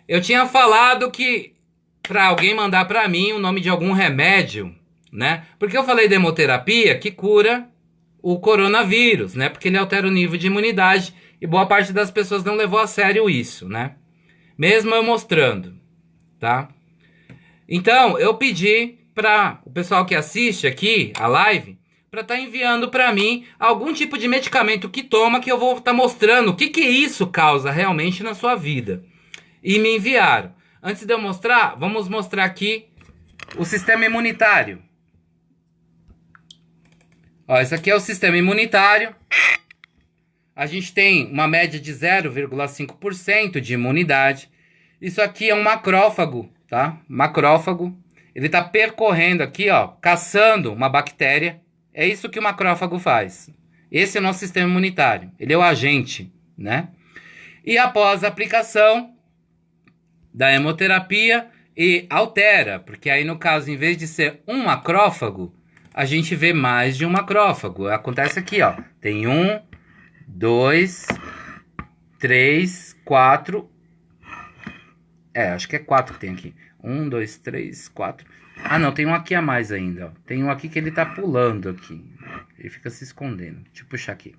S1: Eu tinha falado que pra alguém mandar pra mim o nome de algum remédio, né? Porque eu falei de hemoterapia que cura o coronavírus, né? Porque ele altera o nível de imunidade e boa parte das pessoas não levou a sério isso, né? Mesmo eu mostrando, tá? Então, eu pedi para o pessoal que assiste aqui a live para estar enviando para mim algum tipo de medicamento que toma, que eu vou estar mostrando o que isso causa realmente na sua vida. E me enviaram. Antes de eu mostrar, vamos mostrar aqui o sistema imunitário. Ó, esse aqui é o sistema imunitário. A gente tem uma média de 0,5% de imunidade. Isso aqui é um macrófago. Tá? Macrófago, ele está percorrendo aqui, ó, caçando uma bactéria. É isso que o macrófago faz. Esse é o nosso sistema imunitário. Ele é o agente, né? E após a aplicação da hemoterapia, e altera, porque aí no caso, em vez de ser um macrófago, a gente vê mais de um macrófago. Acontece aqui, ó. Tem 1, 2, 3, 4. Acho que é 4 que tem aqui. 1, 2, 3, 4. Ah, não, tem um aqui a mais ainda, ó. Tem um aqui que ele tá pulando aqui. Ele fica se escondendo. Deixa eu puxar aqui.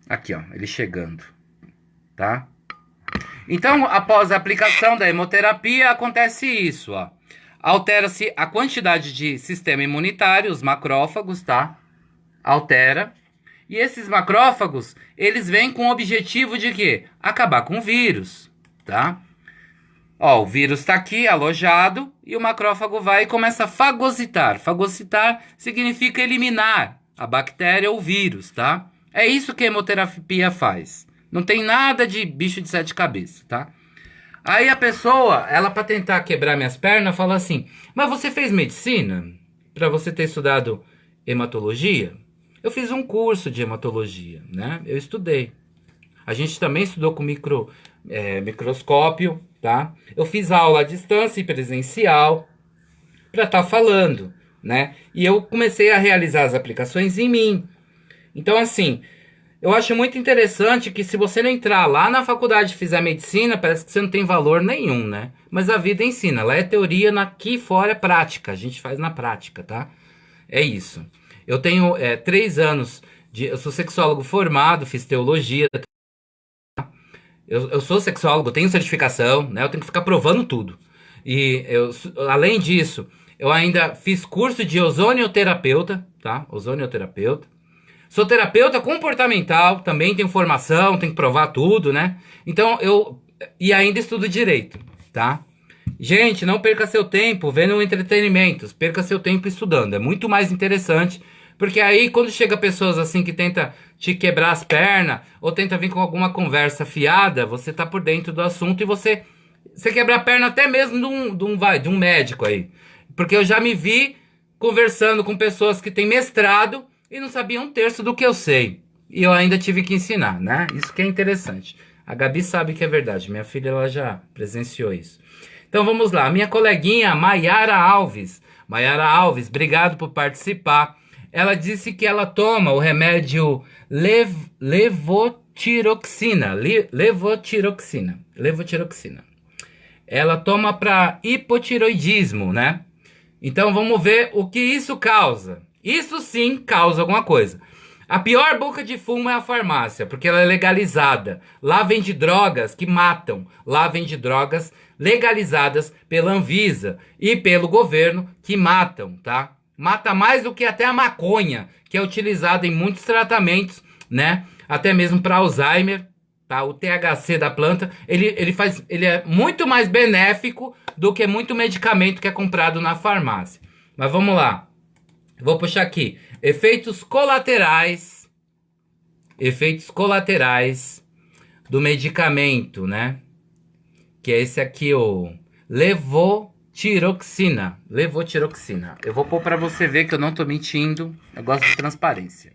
S1: Aqui, ó, ele chegando. Tá? Então, após a aplicação da hemoterapia, acontece isso, ó. Altera-se a quantidade de sistema imunitário, os macrófagos, tá? Altera. E esses macrófagos, eles vêm com o objetivo de quê? Acabar com o vírus, tá? Ó, o vírus está aqui, alojado, e o macrófago vai e começa a fagocitar. Fagocitar significa eliminar a bactéria ou o vírus, tá? É isso que a hemoterapia faz. Não tem nada de bicho de 7 cabeças, tá? Aí a pessoa, ela para tentar quebrar minhas pernas, fala assim, mas você fez medicina? Para você ter estudado hematologia? Eu fiz um curso de hematologia, né? Eu estudei. A gente também estudou com microscópio, tá? Eu fiz aula à distância e presencial para estar falando, né? E eu comecei a realizar as aplicações em mim. Então, assim, eu acho muito interessante que se você não entrar lá na faculdade e fizer medicina, parece que você não tem valor nenhum, né? Mas a vida ensina. Lá é teoria, aqui fora é prática. A gente faz na prática, tá? É isso. Eu tenho 3 anos eu sou sexólogo formado, fiz teologia. Eu sou sexólogo, tenho certificação, né? Eu tenho que ficar provando tudo. E além disso, eu ainda fiz curso de ozonioterapeuta, tá? Ozonioterapeuta. Sou terapeuta comportamental, também tenho formação, tenho que provar tudo, né? Então, e ainda estudo direito, tá? Gente, não perca seu tempo vendo entretenimentos, perca seu tempo estudando. É muito mais interessante, porque aí quando chega pessoas assim que tenta te quebrar as pernas, ou tenta vir com alguma conversa fiada, você tá por dentro do assunto e você quebra a perna até mesmo de um médico aí. Porque eu já me vi conversando com pessoas que têm mestrado e não sabiam 1/3 do que eu sei. E eu ainda tive que ensinar, né? Isso que é interessante. A Gabi sabe que é verdade. Minha filha, ela já presenciou isso. Então vamos lá. Minha coleguinha Maiara Alves. Maiara Alves, obrigado por participar. Ela disse que ela toma o remédio levotiroxina. Levotiroxina. Ela toma para hipotiroidismo, né? Então vamos ver o que isso causa. Isso sim causa alguma coisa. A pior boca de fumo é a farmácia, porque ela é legalizada. Lá vende drogas que matam. Lá vende drogas legalizadas pela Anvisa e pelo governo que matam, tá? Mata mais do que até a maconha, que é utilizada em muitos tratamentos, né? Até mesmo para Alzheimer, tá? O THC da planta, ele é muito mais benéfico do que muito medicamento que é comprado na farmácia. Mas vamos lá. Vou puxar aqui. Efeitos colaterais do medicamento, né? Que é esse aqui, o levotiroxina. Eu vou pôr para você ver que eu não tô mentindo. Eu gosto de transparência.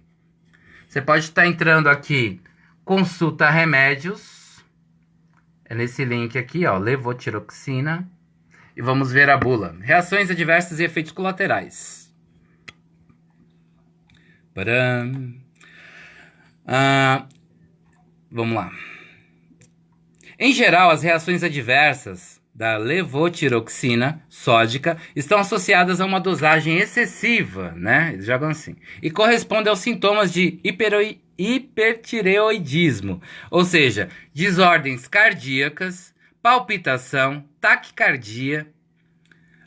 S1: Você pode estar entrando aqui, consulta remédios. É nesse link aqui, ó, levotiroxina. E vamos ver a bula. Reações adversas e efeitos colaterais. Vamos lá. Em geral, as reações adversas da levotiroxina sódica estão associadas a uma dosagem excessiva, né? Eles jogam assim. E correspondem aos sintomas de hipertireoidismo, ou seja, desordens cardíacas, palpitação, taquicardia,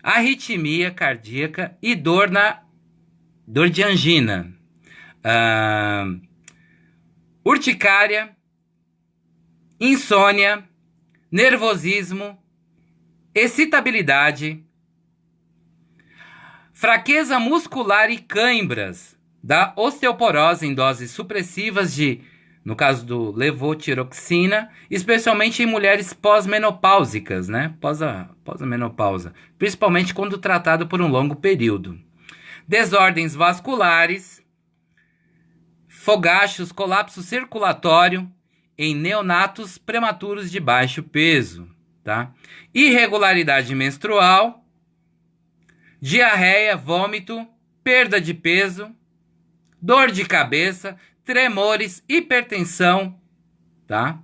S1: arritmia cardíaca e dor de angina. Urticária, insônia, nervosismo, excitabilidade, fraqueza muscular e cãibras da osteoporose em doses supressivas no caso do levotiroxina, especialmente em mulheres pós-menopáusicas, né? Pós-menopausa, principalmente quando tratado por um longo período. Desordens vasculares, fogachos, colapso circulatório em neonatos prematuros de baixo peso, tá? Irregularidade menstrual, diarreia, vômito, perda de peso, dor de cabeça, tremores, hipertensão, tá?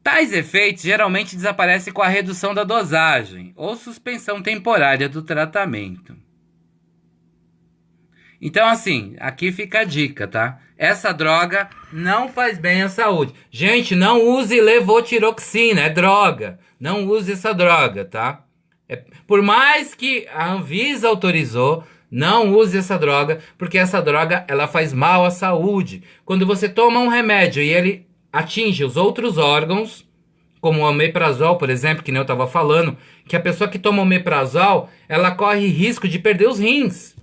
S1: Tais efeitos geralmente desaparecem com a redução da dosagem ou suspensão temporária do tratamento. Então, assim, aqui fica a dica, tá? Essa droga não faz bem à saúde. Gente, não use levotiroxina, é droga. Não use essa droga, tá? Por mais que a Anvisa autorizou, não use essa droga, porque essa droga ela faz mal à saúde. Quando você toma um remédio e ele atinge os outros órgãos, como o omeprazol, por exemplo, que nem eu estava falando, que a pessoa que toma omeprazol, ela corre risco de perder os rins,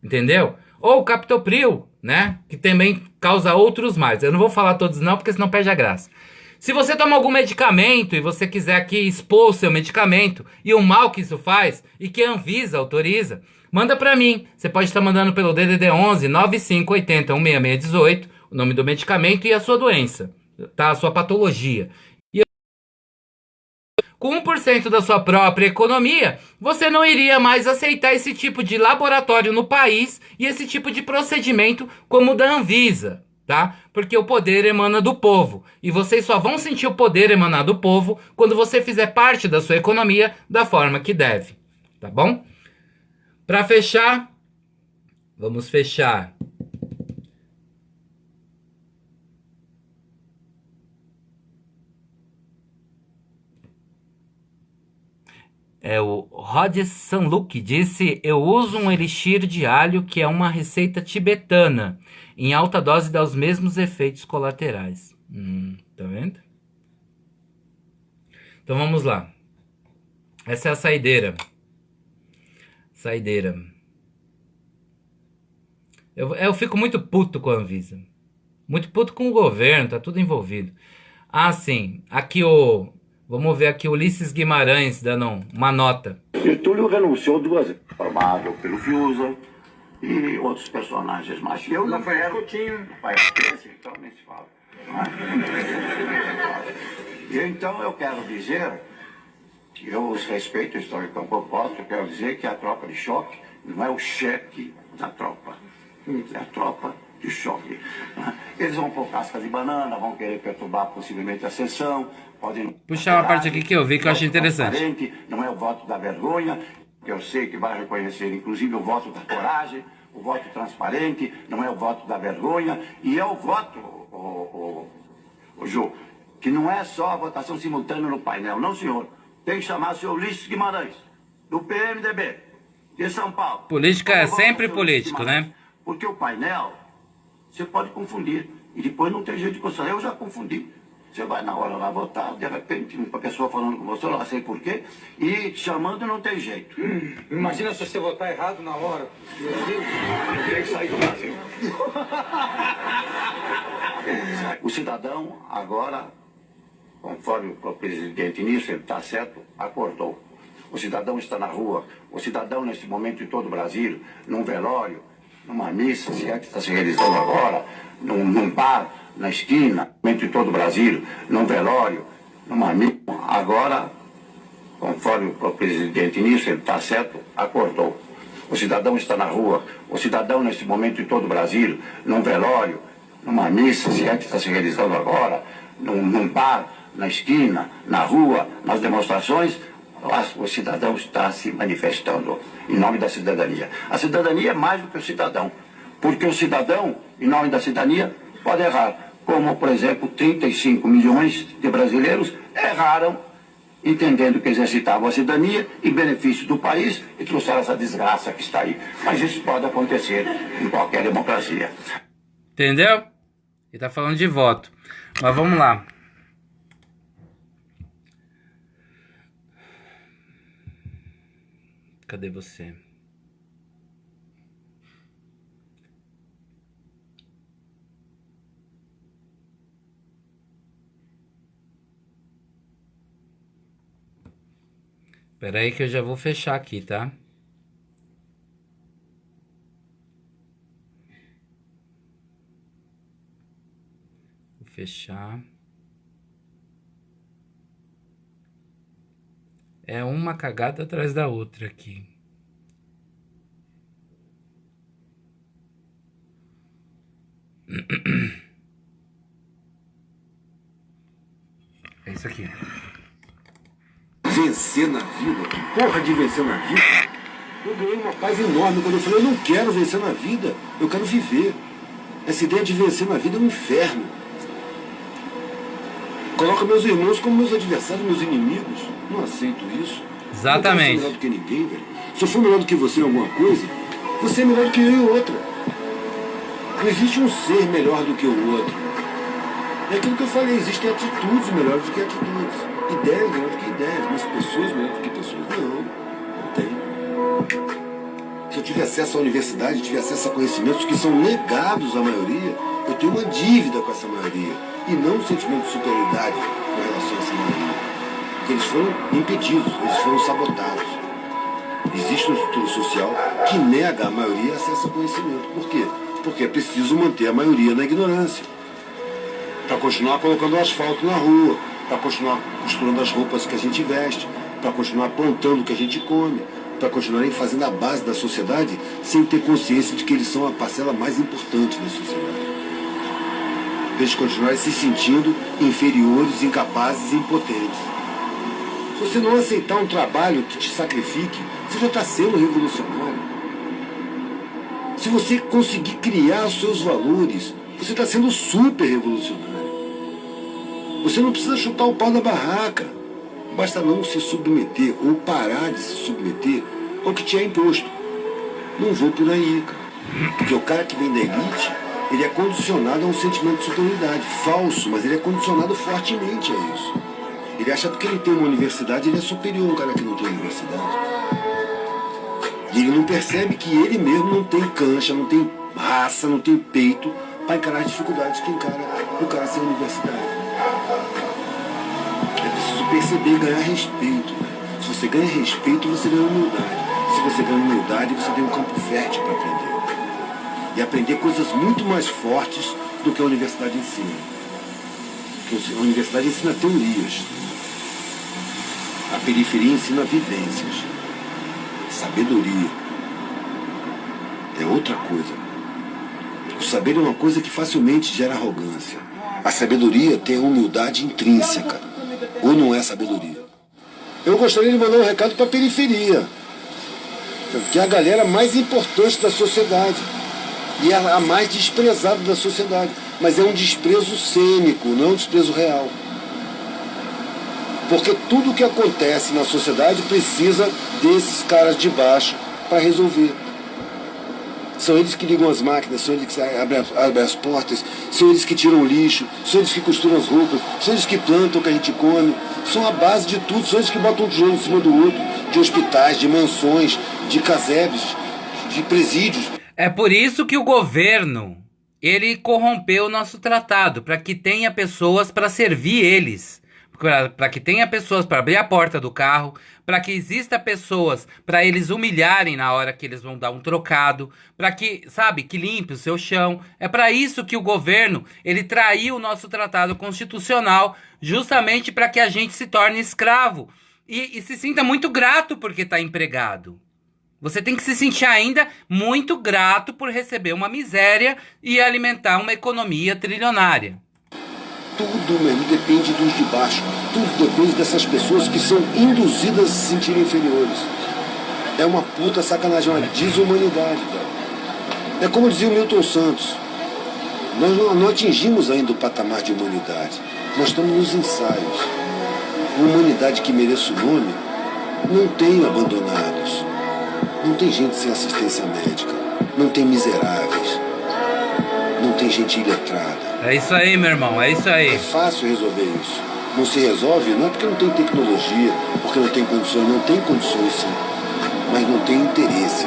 S1: entendeu? Ou o captopril, né, que também causa outros males. Eu não vou falar todos não, porque senão perde a graça. Se você toma algum medicamento e você quiser aqui expor o seu medicamento e o mal que isso faz e que a Anvisa autoriza, manda pra mim. Você pode estar mandando pelo DDD 11 9580 16618 o nome do medicamento e a sua doença, tá? A sua patologia. E com 1% da sua própria economia, você não iria mais aceitar esse tipo de laboratório no país e esse tipo de procedimento como o da Anvisa. Tá? Porque o poder emana do povo. E vocês só vão sentir o poder emanar do povo quando você fizer parte da sua economia da forma que deve. Tá bom? Para fechar, vamos fechar. O Rod Sanluk disse: eu uso um elixir de alho que é uma receita tibetana. Em alta dose dá os mesmos efeitos colaterais. Tá vendo? Então vamos lá. Essa é a saideira. Saideira. Eu fico muito puto com a Anvisa. Muito puto com o governo, tá tudo envolvido. Ah, sim. Aqui o... Vamos ver aqui o Ulisses Guimarães dando uma nota.
S13: E Túlio renunciou 2 vezes. Formado pelo Fiuza e outros personagens mais. Eu não fui Coutinho. Vai então nem se fala. E então eu quero dizer, eu os respeito historicamente, eu quero dizer que a tropa de choque não é o chefe da tropa, é a tropa de choque. Eles vão pôr casca de banana, vão querer perturbar possivelmente a sessão, podem...
S1: Puxar uma parte aqui que eu vi que eu achei interessante.
S13: Não é o voto da vergonha, que eu sei que vai reconhecer, inclusive, o voto da coragem, o voto transparente, não é o voto da vergonha, e é o voto, o Ju, que não é só a votação simultânea no painel, não, senhor. Tem que chamar o senhor Ulisses Guimarães, do PMDB, de São Paulo.
S1: Política é sempre político, né?
S13: Porque o painel, você pode confundir, e depois não tem jeito de consultar. Eu já confundi. Você vai na hora lá votar, de repente, uma pessoa falando com você, eu não sei porquê, e chamando não tem jeito.
S14: Imagina se você votar errado na hora. Meu Deus, eu queria que sair do Brasil.
S13: O cidadão agora, conforme o presidente nisso, ele está certo, acordou. O cidadão está na rua, o cidadão nesse momento em todo o Brasil, num velório, numa missa, se é que está se realizando agora, num bar, na esquina, em todo o Brasil, num velório, numa missa. Agora, conforme o presidente nisso, ele está certo, acordou. O cidadão está na rua, o cidadão nesse momento em todo o Brasil, num velório, numa missa, se é que está se realizando agora, num bar, na esquina, na rua, nas demonstrações, o cidadão está se manifestando em nome da cidadania. A cidadania é mais do que o cidadão, porque o cidadão, em nome da cidadania, pode errar, como, por exemplo, 35 milhões de brasileiros erraram, entendendo que exercitavam a cidadania em benefício do país e trouxeram essa desgraça que está aí. Mas isso pode acontecer em qualquer democracia.
S1: Entendeu? Ele está falando de voto. Mas vamos lá. Cadê você? Espera aí que eu já vou fechar aqui, tá? Vou fechar. É uma cagada atrás da outra aqui. É isso aqui.
S15: Vencer na vida? Que porra de vencer na vida? Eu ganhei uma paz enorme quando eu falei, eu não quero vencer na vida, eu quero viver. Essa ideia de vencer na vida é um inferno. Coloca meus irmãos como meus adversários, meus inimigos. Não aceito isso.
S1: Exatamente.
S15: Eu não sou melhor do que ninguém, velho. Se eu for melhor do que você em alguma coisa, você é melhor do que eu em outra. Não existe um ser melhor do que o outro. É aquilo que eu falei, existem atitudes melhores do que atitudes. Ideias melhores do que ideias, mas pessoas melhores do que pessoas. Não tem. Se eu tiver acesso à universidade, tiver acesso a conhecimentos que são negados à maioria, eu tenho uma dívida com essa maioria. E não um sentimento de superioridade com relação a essa maioria. Porque eles foram impedidos, eles foram sabotados. Existe uma estrutura social que nega à maioria acesso ao conhecimento. Por quê? Porque é preciso manter a maioria na ignorância. Para continuar colocando asfalto na rua, para continuar costurando as roupas que a gente veste, para continuar plantando o que a gente come, para continuarem fazendo a base da sociedade sem ter consciência de que eles são a parcela mais importante da sociedade. Para eles continuarem se sentindo inferiores, incapazes e impotentes. Se você não aceitar um trabalho que te sacrifique, você já está sendo revolucionário. Se você conseguir criar os seus valores, você está sendo super revolucionário. Você não precisa chutar o pau da barraca. Basta não se submeter ou parar de se submeter ao que te é imposto. Não vou por aí, cara. Porque o cara que vem da elite, ele é condicionado a um sentimento de superioridade. Falso, mas ele é condicionado fortemente a isso. Ele acha que porque ele tem uma universidade, ele é superior ao cara que não tem universidade. E ele não percebe que ele mesmo não tem cancha, não tem raça, não tem peito para encarar as dificuldades que encara o cara sem universidade. É preciso perceber e ganhar respeito. Se você ganha respeito, você ganha humildade. Se você ganha humildade, você tem um campo fértil para aprender. E aprender coisas muito mais fortes do que a universidade ensina. Porque a universidade ensina teorias. A periferia ensina vivências. Sabedoria é outra coisa. O saber é uma coisa que facilmente gera arrogância. A sabedoria tem a humildade intrínseca. Ou não é sabedoria? Eu gostaria de mandar um recado para a periferia, que é a galera mais importante da sociedade e é a mais desprezada da sociedade. Mas é um desprezo cênico, não é um desprezo real. Porque tudo o que acontece na sociedade precisa desses caras de baixo para resolver. São eles que ligam as máquinas, são eles que abrem as portas, são eles que tiram o lixo, são eles que costuram as roupas, são eles que plantam o que a gente come. São a base de tudo, são eles que botam um tijolo em cima do outro, de hospitais, de mansões, de casebres, de presídios.
S1: É por isso que o governo, ele corrompeu o nosso tratado, para que tenha pessoas para servir eles. Para que tenha pessoas para abrir a porta do carro, para que exista pessoas para eles humilharem na hora que eles vão dar um trocado, para que, sabe, que limpe o seu chão. É para isso que o governo, ele traiu o nosso tratado constitucional, justamente para que a gente se torne escravo e se sinta muito grato porque está empregado. Você tem que se sentir ainda muito grato por receber uma miséria e alimentar uma economia trilionária.
S15: Tudo, mesmo, depende dos de baixo. Tudo depende dessas pessoas que são induzidas a se sentirem inferiores. É uma puta sacanagem, uma desumanidade, velho. É como dizia o Milton Santos. Nós não atingimos ainda o patamar de humanidade. Nós estamos nos ensaios. A humanidade que mereça o nome não tem abandonados. Não tem gente sem assistência médica. Não tem miseráveis. Não tem gente iletrada.
S1: É isso aí, meu irmão, é isso aí.
S15: É fácil resolver isso. Não se resolve, não é porque não tem tecnologia, porque não tem condições sim, mas não tem interesse.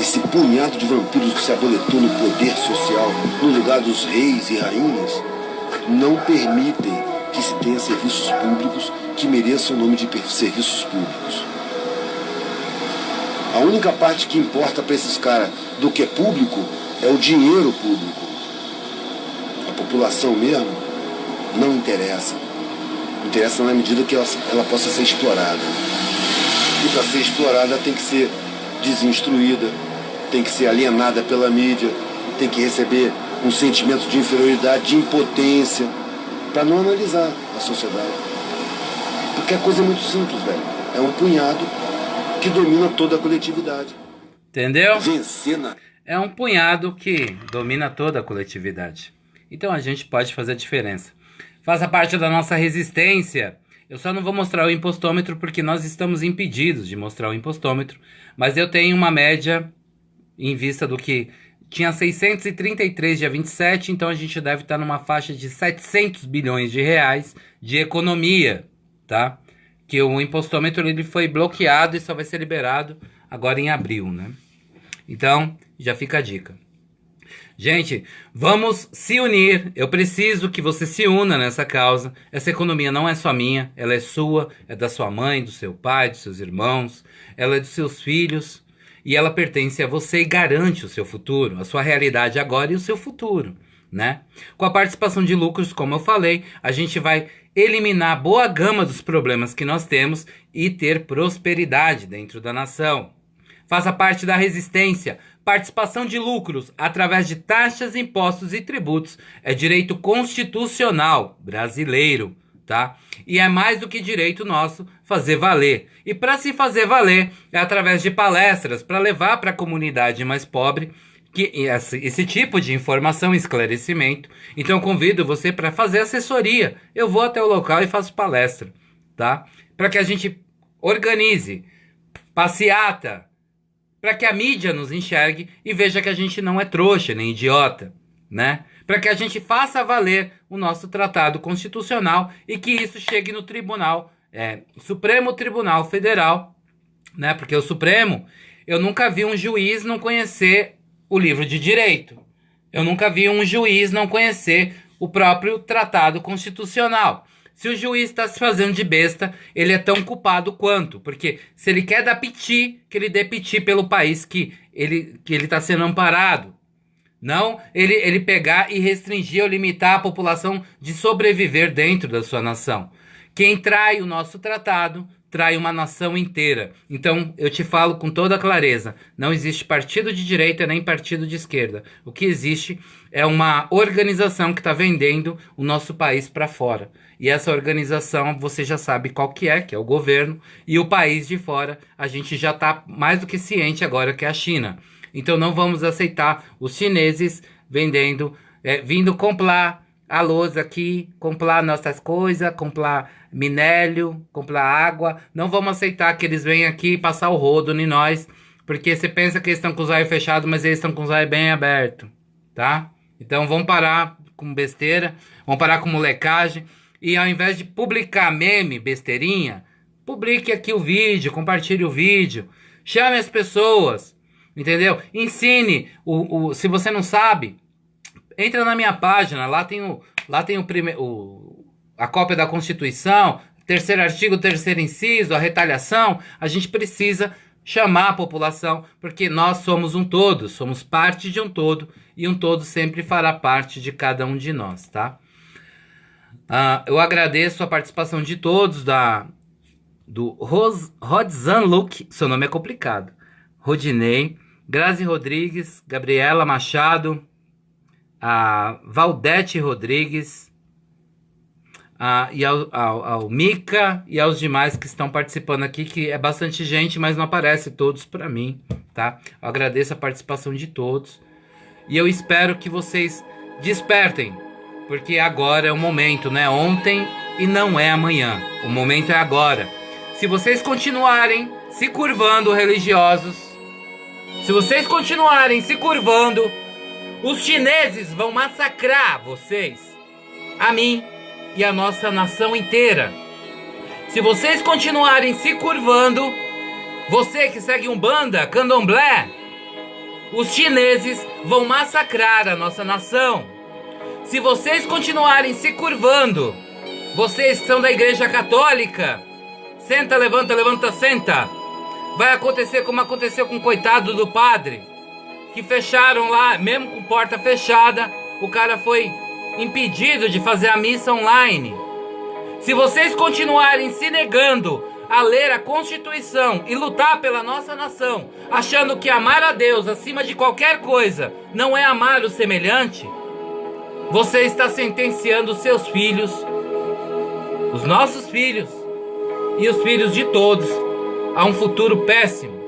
S15: Esse punhado de vampiros que se aboletou no poder social, no lugar dos reis e rainhas, não permitem que se tenha serviços públicos que mereçam o nome de serviços públicos. A única parte que importa para esses caras do que é público é o dinheiro público. A população mesmo não interessa. Interessa na medida que ela possa ser explorada. E para ser explorada tem que ser desinstruída, tem que ser alienada pela mídia, tem que receber um sentimento de inferioridade, de impotência, para não analisar a sociedade. Porque a coisa é muito simples, velho. É um punhado que domina toda a coletividade.
S1: Entendeu?
S15: Vencer na...
S1: É um punhado que domina toda a coletividade. Então a gente pode fazer a diferença. Faça parte da nossa resistência Eu só não vou mostrar o impostômetro porque nós estamos impedidos de mostrar o impostômetro, mas eu tenho uma média em vista do que tinha 633 dia 27, então a gente deve estar numa faixa de 700 bilhões de reais de economia, tá? Que o impostômetro ele foi bloqueado e só vai ser liberado agora em abril, né? Então, já fica a dica. Gente, vamos se unir. Eu preciso que você se una nessa causa. Essa economia não é só minha, ela é sua, é da sua mãe, do seu pai, dos seus irmãos, ela é dos seus filhos e ela pertence a você e garante o seu futuro, a sua realidade agora e o seu futuro, né? Com a participação de lucros, como eu falei, a gente vai eliminar boa gama dos problemas que nós temos e ter prosperidade dentro da nação. Faça parte da resistência. Participação de lucros através de taxas, impostos e tributos é direito constitucional brasileiro, tá? E é mais do que direito nosso fazer valer. E para se fazer valer é através de palestras para levar para a comunidade mais pobre esse tipo de informação e esclarecimento. Então eu convido você para fazer assessoria. Eu vou até o local e faço palestra, tá? Para que a gente organize passeata, para que a mídia nos enxergue e veja que a gente não é trouxa nem idiota, né? Para que a gente faça valer o nosso tratado constitucional e que isso chegue no tribunal, Supremo Tribunal Federal, né? Porque o Supremo, eu nunca vi um juiz não conhecer o livro de direito. Eu nunca vi um juiz não conhecer o próprio tratado constitucional. Se o juiz está se fazendo de besta, ele é tão culpado quanto. Porque se ele quer dar piti, que ele dê piti pelo país que ele está sendo amparado. Não ele pegar e restringir ou limitar a população de sobreviver dentro da sua nação. Quem trai o nosso tratado, trai uma nação inteira. Então, eu te falo com toda clareza, não existe partido de direita nem partido de esquerda. O que existe é uma organização que está vendendo o nosso país para fora. E essa organização, você já sabe qual que é o governo. E o país de fora, a gente já está mais do que ciente agora que é a China. Então não vamos aceitar os chineses vindo comprar a lousa aqui, comprar nossas coisas, comprar minério, comprar água. Não vamos aceitar que eles venham aqui passar o rodo em nós, porque você pensa que eles estão com os olhos fechados, mas eles estão com os olhos bem abertos, tá? Então vamos parar com besteira, vamos parar com molecagem, e ao invés de publicar meme, besteirinha, publique aqui o vídeo, compartilhe o vídeo, chame as pessoas, entendeu? Ensine, se você não sabe, entra na minha página, lá tem a cópia da Constituição, terceiro artigo, terceiro inciso, a retaliação. A gente precisa chamar a população, porque nós somos um todo, somos parte de um todo, e um todo sempre fará parte de cada um de nós, tá? Eu agradeço a participação de todos, do Rodzan Luke, seu nome é complicado, Rodinei, Grazi Rodrigues, Gabriela Machado, a Valdete Rodrigues, e ao Mica e aos demais que estão participando aqui, que é bastante gente, mas não aparece todos para mim, tá? Eu agradeço a participação de todos e eu espero que vocês despertem, porque agora é o momento, não é ontem e não é amanhã, o momento é agora. Se vocês continuarem se curvando, religiosos, se vocês continuarem se curvando, os chineses vão massacrar vocês, a mim e a nossa nação inteira. Se vocês continuarem se curvando, você que segue Umbanda, Candomblé, os chineses vão massacrar a nossa nação. Se vocês continuarem se curvando, vocês que são da Igreja Católica, senta, levanta, senta. Vai acontecer como aconteceu com o coitado do padre, que fecharam lá, mesmo com porta fechada, o cara foi impedido de fazer a missa online. Se vocês continuarem se negando a ler a Constituição e lutar pela nossa nação, achando que amar a Deus acima de qualquer coisa não é amar o semelhante, você está sentenciando os seus filhos, os nossos filhos e os filhos de todos a um futuro péssimo,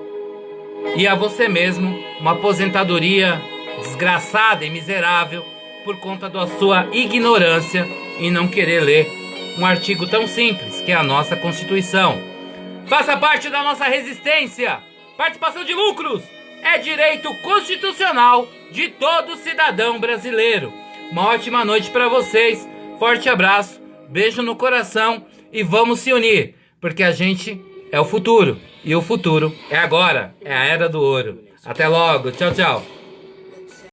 S1: e a você mesmo uma aposentadoria desgraçada e miserável por conta da sua ignorância e não querer ler um artigo tão simples, que é a nossa Constituição. Faça parte da nossa resistência. Participação de lucros é direito constitucional de todo cidadão brasileiro. Uma ótima noite para vocês. Forte abraço, beijo no coração e vamos se unir, porque a gente é o futuro e o futuro é agora, é a era do ouro. Até logo, tchau, tchau.